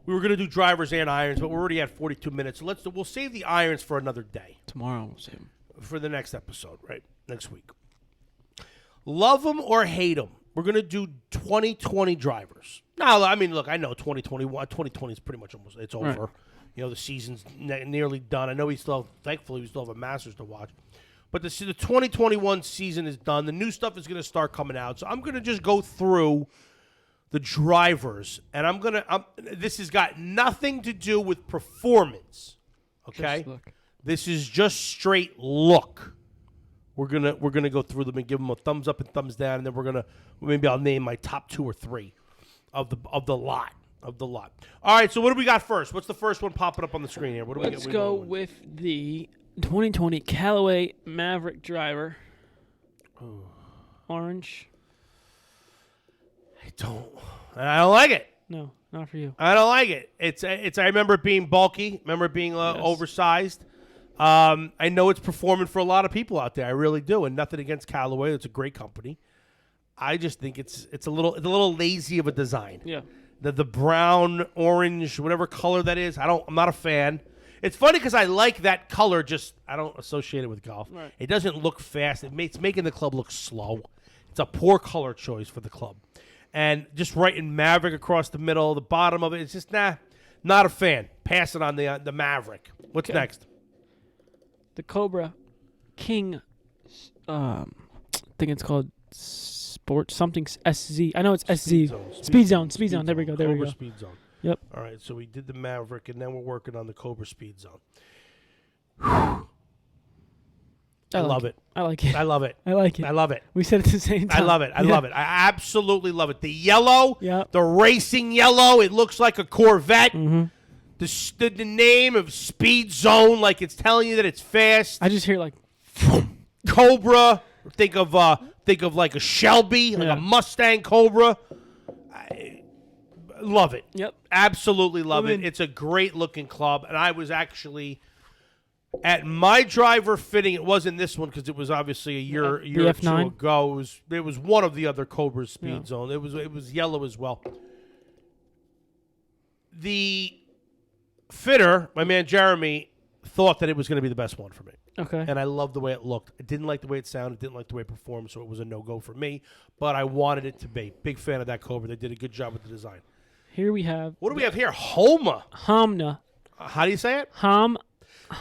We were going to do drivers and irons, but we're already at 42 minutes. So we'll save the irons for another day. Tomorrow we'll see them. For the next episode, right? Next week. Love them or hate them. We're going to do 2020 drivers. Now, I mean, look, I know 2021, 2020 is pretty much it's over. Right. You know, the season's nearly done. I know thankfully, we still have a Masters to watch. But the 2021 season is done. The new stuff is going to start coming out. So I'm going to just go through the drivers. And this has got nothing to do with performance. Okay? Just look. This is just straight look. We're gonna go through them and give them a thumbs up and thumbs down, and then maybe I'll name my top 2 or 3 of the lot. All right, so what do we got first? What's the first one popping up on the screen here? Let's go with the 2020 Callaway Maverick driver. Ooh. Orange. I don't like it. No, not for you. I don't like it. It's. I remember it being bulky. Remember it being Yes. oversized. I know it's performing for a lot of people out there. I really do, and nothing against Callaway. It's a great company. I just think it's a little lazy of a design. Yeah. The brown, orange, whatever color that is. I'm not a fan. It's funny because I like that color. Just I don't associate it with golf. Right. It doesn't look fast. It's making the club look slow. It's a poor color choice for the club, and just writing Maverick across the middle, the bottom of it. It's just not a fan. Pass it on the Maverick. What's next? The Cobra King, I think it's called Sport something SZ. I know it's SZ. Speed Zone. There we go. Cobra Speed Zone. Yep. All right, so we did the Maverick, and then we're working on the Cobra Speed Zone. I love it. I like it. I love it. I like it. I love it. We said it at the same time. I love it. I love it. I absolutely love it. The yellow, Yep. the racing yellow, it looks like a Corvette. Mm-hmm. The name of Speed Zone, like it's telling you that it's fast. I just hear like, Cobra. Think of like a Shelby, like Yeah. a Mustang Cobra. I love it. yep. Absolutely love it. It's a great looking club, and I was actually at my driver fitting. It wasn't this one because it was obviously a year or two F9? ago. It was one of the other Cobra Speed Yeah. Zone. It was yellow as well. The fitter, my man Jeremy, thought that it was going to be the best one for me. Okay. And I loved the way it looked. I didn't like the way it sounded. Didn't like the way it performed, so it was a no-go for me. But I wanted it to be. Big fan of that Cobra. They did a good job with the design. Here we have What do we have here? Homa. Hamna. How do you say it? Hamna.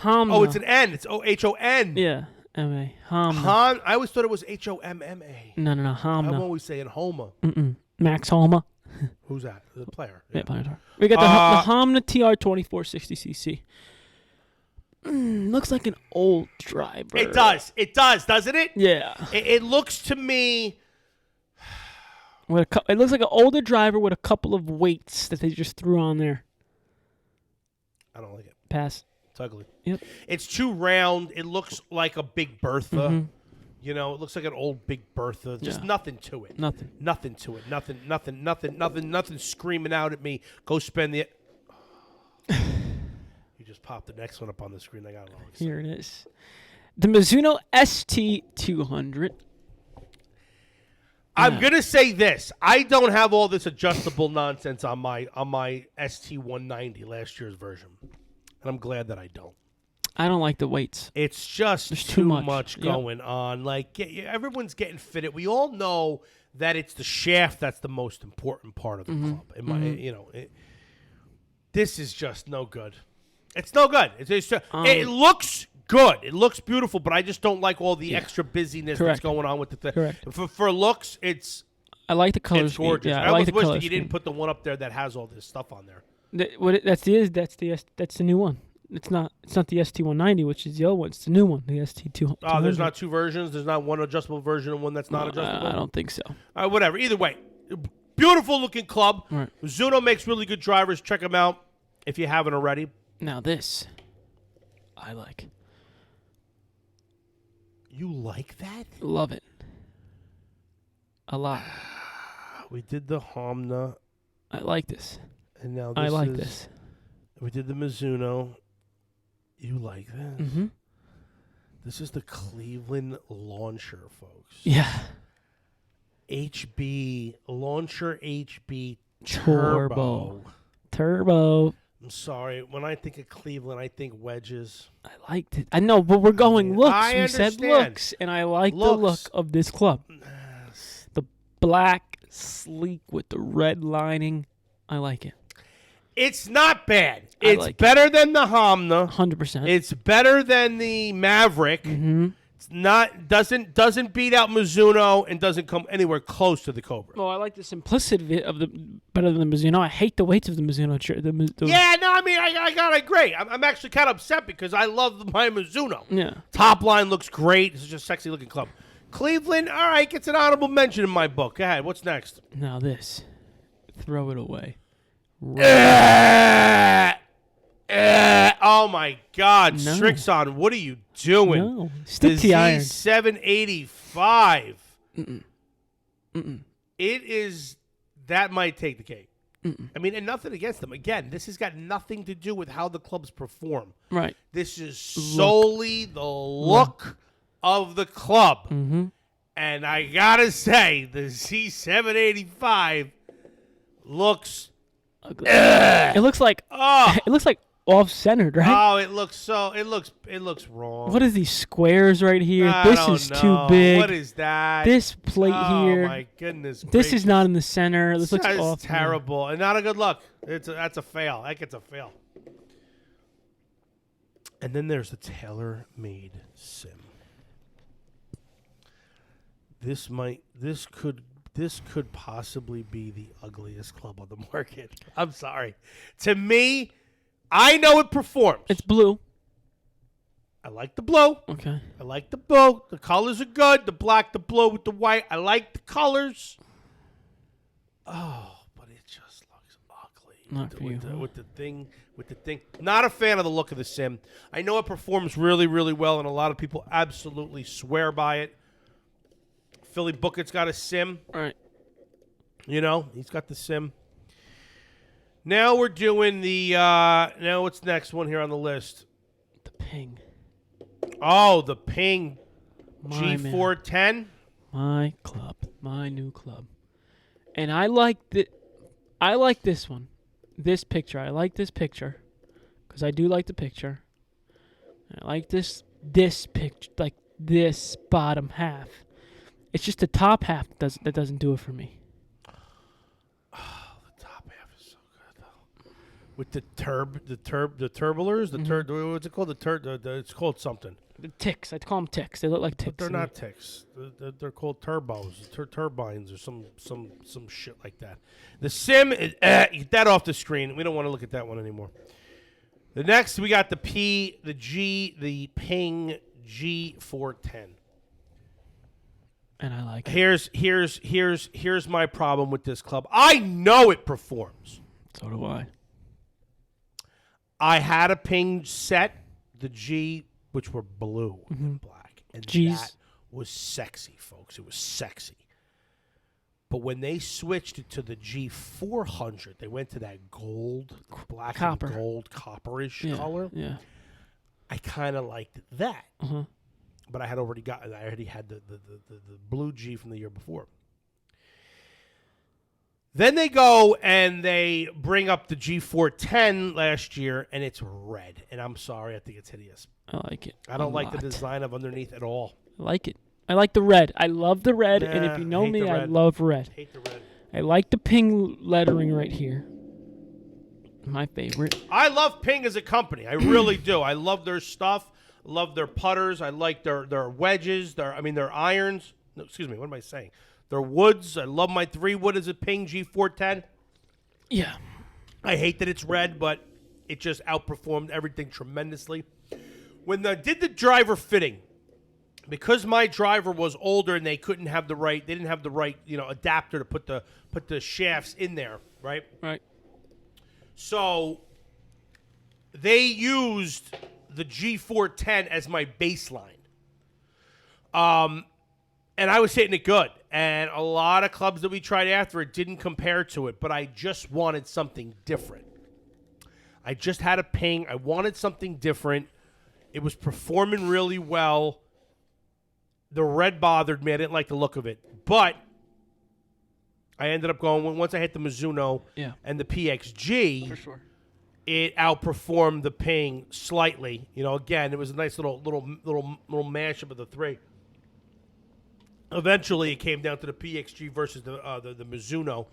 Oh, it's an N. It's H-O-N. Yeah. M-A. Hamna. I always thought it was H-O-M-M-A. No. I'm Hamna. always saying Homa. Max Homa. Who's that? The player. Yeah, we got the Hamna TR2460cc. Looks like an old driver. It does. It does, doesn't it? Yeah. It looks to me. It looks like an older driver with a couple of weights that they just threw on there. I don't like it. Pass. It's ugly. Yep. It's too round. It looks like a Big Bertha. Mm-hmm. You know, it looks like an old Big Bertha. Just Yeah. nothing to it. Nothing. Nothing to it. Nothing screaming out at me. Go spend the. You just popped the next one up on the screen. I got it all excited. Here it is. The Mizuno ST200. I'm gonna say this. I don't have all this adjustable nonsense on my ST190 last year's version, and I'm glad that I don't. I don't like the weights. It's just There's too too much, much. Yep. going on. Like everyone's getting fitted. We all know that it's the shaft that's the most important part of the club. This is just no good. It's no good. It looks good. It looks beautiful, but I just don't like all the extra busyness that's going on with the thing. Correct. For looks, I like the color it's scheme. gorgeous. Yeah, I I like almost the wish color that you scheme. didn't put the one up there that has all this stuff on there. That's the new one. It's not the ST190, which is the old one. It's the new one, the ST200. Oh, there's not two versions. There's not one adjustable version and one that's not adjustable. I don't think so. Whatever. Either way, beautiful looking club. Right. Mizuno makes really good drivers. Check them out if you haven't already. Now this, I like. You like that? Love it. A lot. We did the Hamna, I like this. and now I like this. We did the Mizuno. You like this? Mm-hmm. This is the Cleveland launcher, folks. Yeah. HB launcher HB Turbo. I'm sorry. When I think of Cleveland, I think wedges. I liked it. I know, but we're going looks. I We said understand. looks, and I like the look of this club. The black, sleek with the red lining. I like it. It's not bad. I It's like better than the Hamna. 100%. It's better than the Maverick. Mm-hmm. It's not doesn't beat out Mizuno and doesn't come anywhere close to the Cobra. Well, I like the simplicity of the better than the Mizuno. I hate the weights of the Mizuno. Yeah, no, I mean, I gotta agree. I'm actually kind of upset because I love my Mizuno. Yeah. Top line looks great. It's just a sexy looking club. Cleveland, all right, gets an honorable mention in my book. Go ahead. What's next? Now this. Throw it away. Oh my God, No. Strixon, what are you doing? No. Stick to the iron. Z785. Mm-mm. It is that might take the cake. I mean, and nothing against them. Again, this has got nothing to do with how the clubs perform. Right. This is solely the look of the club. Mm-hmm. And I gotta say, the Z785 looks. Ugly. It looks like it looks like off-centered, right? Oh, it looks wrong. What are these squares right here? I This don't is know. too big. What is that? This plate here. Oh my goodness. This gracious. is not in the center. This looks That's off. terrible and not a good look. That's a fail. That gets a fail. And then there's the tailor-made sim. This could possibly be the ugliest club on the market. I'm sorry. To me, I know it performs. It's blue. I like the blue. Okay. I like the blue. The colors are good. The black, the blue with the white. I like the colors. Oh, but it just looks ugly. Not for you, huh? With the thing. Not a fan of the look of the Sim. I know it performs really, really well, and a lot of people absolutely swear by it. Philly Bookett's got a Sim. All right. You know, he's got the Sim. Now we're doing the, now what's the next one here on the list? The Ping. Oh, the Ping My G410. man. My club. My new club. And I like this one. This picture. I like this picture. Because I do like the picture. I like this picture. Like this bottom half. It's just the top half that doesn't do it for me. With the turblers, what's it called? It's called something. The ticks. I call them ticks. They look like ticks. But they're not ticks. They're called turbos, turbines, or some shit like that. The Sim, get that off the screen. We don't want to look at that one anymore. The next, we got the Ping G410. And I like it. Here's my problem with this club. I know it performs. So do I. I had a Ping set, the G, which were blue and black. And that was sexy, folks. It was sexy. But when they switched it to the G400, they went to that gold, black and gold, copperish color. Yeah. I kind of liked that. Uh-huh. But I already had the blue G from the year before. Then they go and they bring up the G410 last year, and it's red. And I'm sorry, I think it's hideous. I like it. I don't like the design of underneath at all. I like it. I like the red. I love the red, and if you know me, I love red. Hate the red. I like the Ping lettering right here. My favorite. I love Ping as a company. I really do. I love their stuff. Love their putters. I like their wedges. Their irons. No, excuse me. What am I saying? Their woods. I love my 3-wood as a Ping G410. Yeah. I hate that it's red, but it just outperformed everything tremendously. When they did the driver fitting, because my driver was older and they didn't have the right, adapter to put the shafts in there, right? Right. So they used the G410 as my baseline. And I was hitting it good. And a lot of clubs that we tried after it didn't compare to it, but I just wanted something different. I just had a Ping. I wanted something different. It was performing really well. The red bothered me. I didn't like the look of it. But I ended up going, once I hit the Mizuno and the PXG, for sure, it outperformed the Ping slightly. You know, again, it was a nice little mashup of the three. Eventually, it came down to the PXG versus the Mizuno,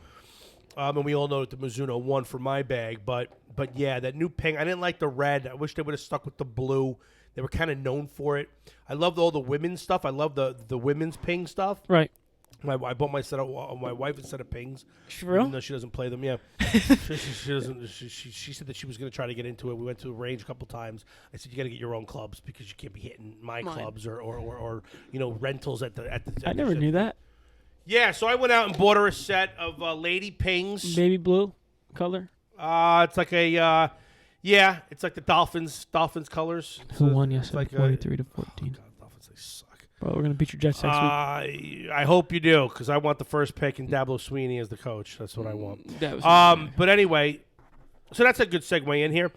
and we all know that the Mizuno won for my bag. But yeah, that new Ping, I didn't like the red. I wish they would have stuck with the blue. They were kind of known for it. I loved all the women's stuff. I love the women's Ping stuff. Right. I bought my wife a set of Pings. For real? Even though she doesn't play them, yeah. she doesn't. She said that she was going to try to get into it. We went to a range a couple times. I said, you got to get your own clubs because you can't be hitting my clubs or rentals at the. I never knew that. Yeah, so I went out and bought her a set of Lady Pings. Baby blue color. It's like a it's like the Dolphins colors. Who won yesterday? Like 43-14. God, Dolphins, they suck. Bro, we're gonna beat your Jets next week. I hope you do, because I want the first pick and Dabo Sweeney as the coach. That's what I want. That was but anyway, so that's a good segue in here.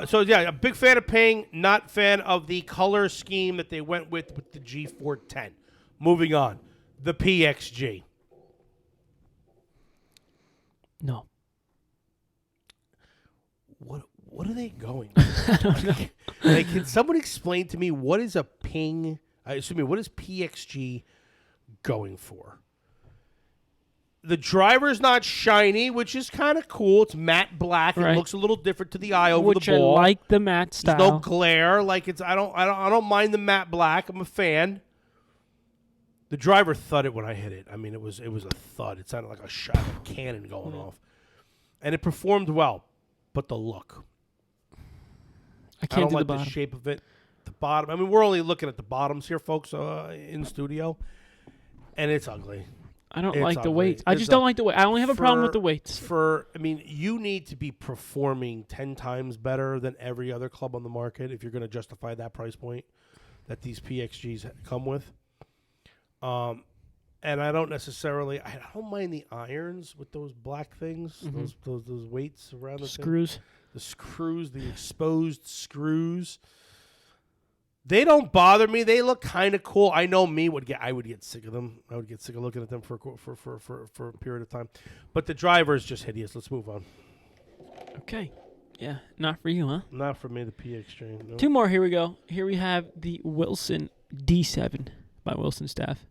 So yeah, a big fan of Ping, not fan of the color scheme that they went with the G410. Moving on, the PXG. No. What are they going with? I don't know. Like, can someone explain to me what is a Ping? What is PXG going for? The driver's not shiny, which is kind of cool. It's matte black. Right. It looks a little different to the eye over Which the ball. I like the matte style. There's no glare. Like I don't mind the matte black. I'm a fan. The driver thudded when I hit it. I mean, it was a thud. It sounded like a shot of a cannon going off, and it performed well. But the look, I can't don't do like the bottom. the shape of it. the bottom. I mean, we're only looking at the bottoms here, folks, in studio, and it's ugly. I don't It's like the ugly. weights. I It's just don't like the weight. I only have a problem with the weights. I mean, you need to be performing 10 times better than every other club on the market if you're going to justify that price point that these PXGs come with. And I don't mind the irons with those black things, those weights around the Screws. The screws, the exposed screws. They don't bother me. They look kind of cool. I know I would get sick of them. I would get sick of looking at them for a period of time. But the driver is just hideous. Let's move on. Okay. Yeah, not for you, huh? Not for me, the PXG. Nope. 2 more. Here we go. Here we have the Wilson D7 by Wilson Staff.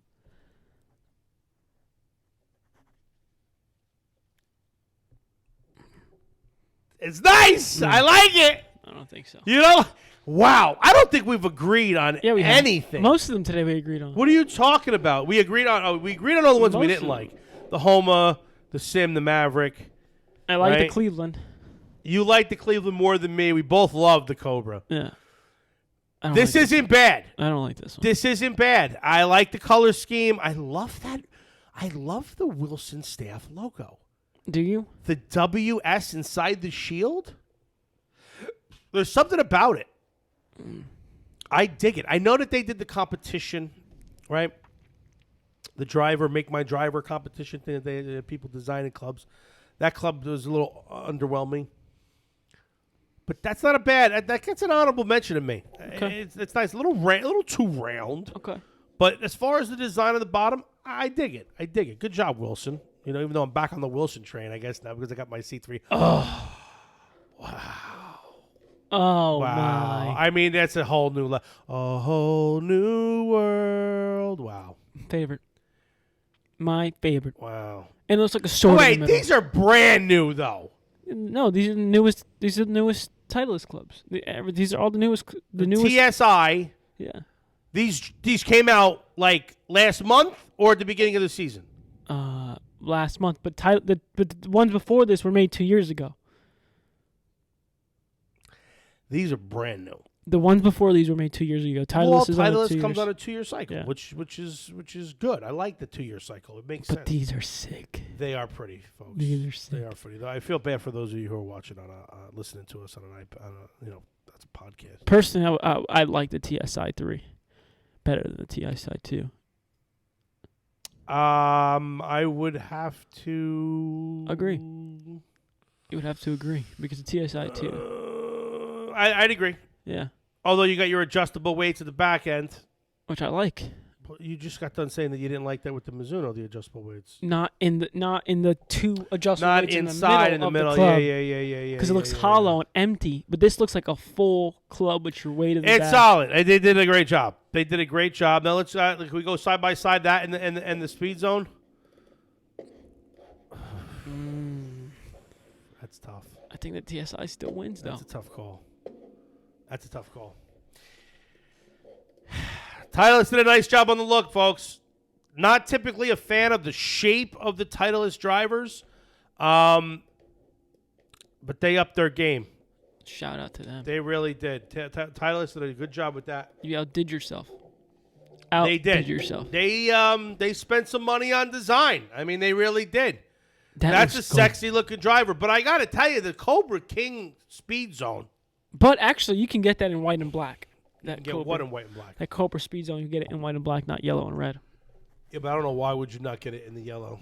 It's nice. I like it. I don't think so. You know? Wow. I don't think we've agreed on anything. Most of them today we agreed on. What are you talking about? We agreed on all the ones we didn't like. The Homa, the Sim, the Maverick. I like the Cleveland. You like the Cleveland more than me. We both love the Cobra. Yeah. This isn't bad. I don't like this one. This isn't bad. I like the color scheme. I love that. I love the Wilson Staff logo. Do you? The WS inside the shield? There's something about it. I dig it. I know that they did the competition, right? The Make My Driver competition thing that they people designing clubs. That club was a little underwhelming. But that's not a bad. That gets an honorable mention to me. Okay. It's nice. A little too round. Okay. But as far as the design of the bottom, I dig it. Good job, Wilson. You know, even though I'm back on the Wilson train, I guess now because I got my C3. Oh. Wow. Oh, wow. my. I mean, that's a whole new world. Wow. Favorite. My favorite. Wow. And it looks like a sword. Wait, these are brand new, though. No, these are the newest. These are the newest Titleist clubs. These are all the newest. The newest TSI. Yeah. These came out like last month or at the beginning of the season. Last month, but the ones before this were made 2 years ago. These are brand new. The ones before these were made 2 years ago. Titleist comes on a 2 year cycle, Yeah. which is good. I like the 2 year cycle. It makes sense. But these are sick. They are pretty, folks. These are sick. They are pretty. I feel bad for those of you who are watching listening to us on an iPad. That's a podcast. Personally, I like the TSI 3 better than the TSI 2. I would have to agree. You would have to agree because the TSI 2. I'd agree. Yeah. Although you got your adjustable weights at the back end, which I like. You just got done saying that you didn't like that with the Mizuno, the adjustable weights. Not in the 2 adjustable not weights inside in the middle. Of the club. Yeah. Because it looks hollow and empty, but this looks like a full club with your weight in the back. It's solid. They did a great job. Now let's can we go side by side that and the speed zone. That's tough. I think the TSI still wins though. That's a tough call. Titleist did a nice job on the look, folks. Not typically a fan of the shape of the Titleist drivers, but they upped their game. Shout out to them. They really did. Titleist did a good job with that. You outdid yourself. They did. Yourself. They spent some money on design. I mean, they really did. That's a good. sexy looking driver. But I got to tell you, the Cobra King Speed Zone. But actually, you can get that in white and black. What in white and black? That Cobra Speed Zone, you get it in white and black, not yellow and red. Yeah, but I don't know why would you not get it in the yellow?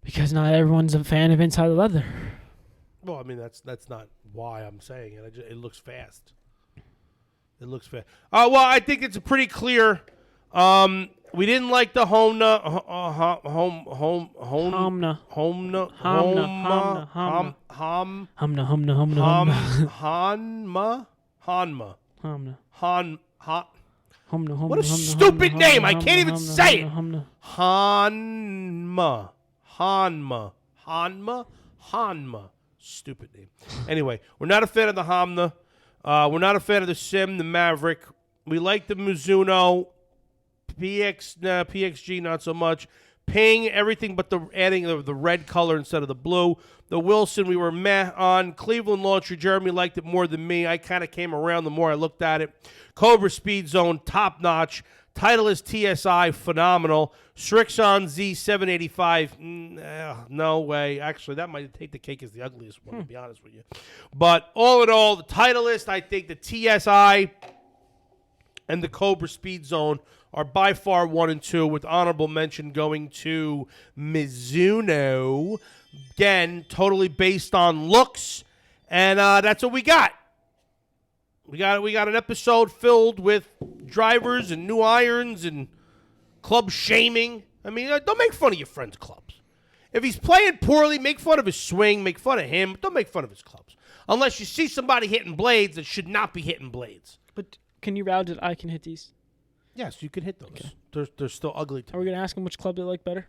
Because not everyone's a fan of Inside the Leather. Well, I mean that's not why I'm saying it. It looks fast. Well, I think it's a pretty clear. We didn't like the Homna. What a stupid name! I can't even say it. Hanma. Stupid name. Anyway, we're not a fan of the Homna. We're not a fan of the Sim, the Maverick. We like the Mizuno. PXG, not so much. Ping, everything but adding the red color instead of the blue. The Wilson, we were meh on. Cleveland Launcher, Jeremy liked it more than me. I kind of came around the more I looked at it. Cobra Speed Zone, top notch. Titleist TSI, phenomenal. Srixon Z785, no way. Actually, that might take the cake as the ugliest one, to be honest with you. But all in all, the Titleist, I think the TSI and the Cobra Speed Zone are by far 1 and 2, with honorable mention going to Mizuno. Again, totally based on looks, and that's what we got. We got an episode filled with drivers and new irons and club shaming. I mean, don't make fun of your friend's clubs. If he's playing poorly, make fun of his swing, make fun of him. Don't make fun of his clubs. Unless you see somebody hitting blades that should not be hitting blades. But can you vouch that I can hit these? Yes, you can hit those. Okay. They're still ugly to Are we going to ask them which club they like better?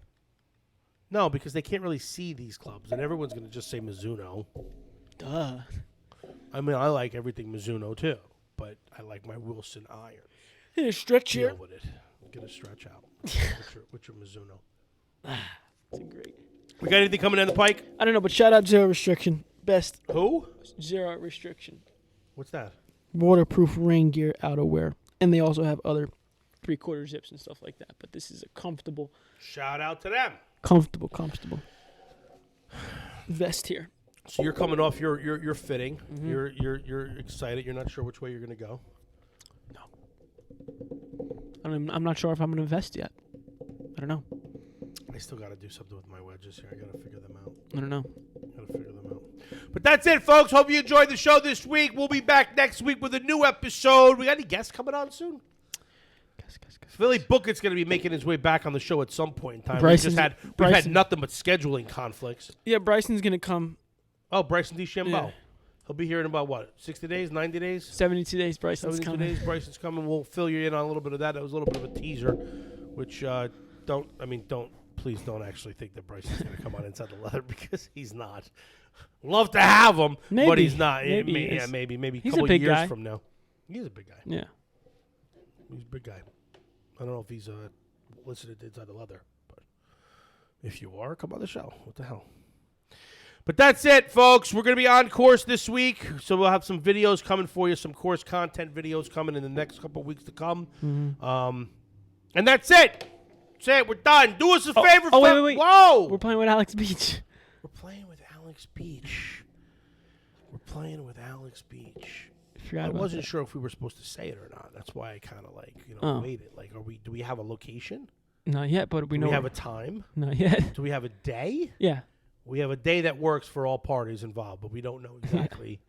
No, because they can't really see these clubs, and everyone's going to just say Mizuno. Duh. I mean, I like everything Mizuno, too, but I like my Wilson iron. Here, stretch here. Deal with it. Get a stretch out with your Mizuno. That's great. We got anything coming down the pike? I don't know, but shout out Zero Restriction. Best. Who? Zero Restriction. What's that? Waterproof rain gear outerwear. And they also have other 3/4 zips and stuff like that. But this is a comfortable Shout out to them. comfortable vest here. So you're coming off your fitting. Mm-hmm. You're excited. You're not sure which way you're going to go. No. I'm not sure if I'm going to invest yet. I don't know. I still got to do something with my wedges here. I got to figure them out. I don't know. Got to figure them out. But that's it, folks. Hope you enjoyed the show this week. We'll be back next week with a new episode. We got any guests coming on soon? Philly Bookett's going to be making his way back on the show at some point in time. We've had nothing but scheduling conflicts. Yeah, Bryson's going to come. Oh, Bryson DeChambeau. Yeah. He'll be here in about, 60 days, 90 days? 72 days, Bryson's 72 coming. days, Bryson's coming. We'll fill you in on a little bit of that. That was a little bit of a teaser, which please don't actually think that Bryson's going to come on Inside the Leather, because he's not. Love to have him, but he's not. Maybe a He's couple a big years guy. from now. He's a big guy. Yeah. He's a big guy. I don't know if he's listed Inside the Leather, but if you are, come on the show. What the hell? But that's it, folks. We're going to be on course this week, so we'll have some videos coming for you, some course content videos coming in the next couple of weeks to come. Mm-hmm. And that's it. That's it. We're done. Do us a favor. Wait. Whoa. We're playing with Alex Beach. We're playing with Alex Beach. We're playing with Alex Beach. I wasn't sure if we were supposed to say it or not. That's why I kind of waited. Like, do we have a location? Not yet, but we know. Do we have a time? Not yet. Do we have a day? Yeah. We have a day that works for all parties involved, but we don't know exactly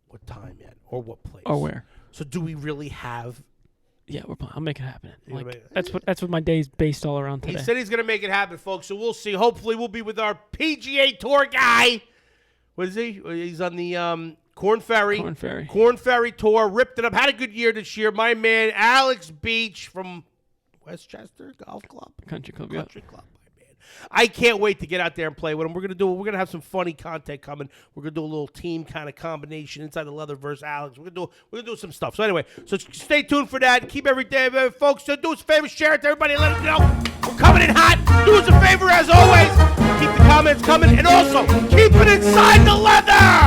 what time yet or what place Or where. So do we really have? Yeah, I'll make it happen. Like, that's what my day's based all around today. He said he's going to make it happen, folks. So we'll see. Hopefully, we'll be with our PGA Tour guy. What is he? He's on the Corn Ferry. Corn Ferry Tour. Ripped it up. Had a good year this year. My man, Alex Beach from Westchester Golf Club. Country Club. My man. I can't wait to get out there and play with him. We're gonna have some funny content coming. We're gonna do a little team kind of combination Inside the Leather versus Alex. We're gonna do some stuff. So anyway, stay tuned for that. Keep every day, folks. Do us a favor, share it to everybody, and let us know we're coming in hot. Do us a favor as always. Keep the comments coming, and also keep it inside the leather.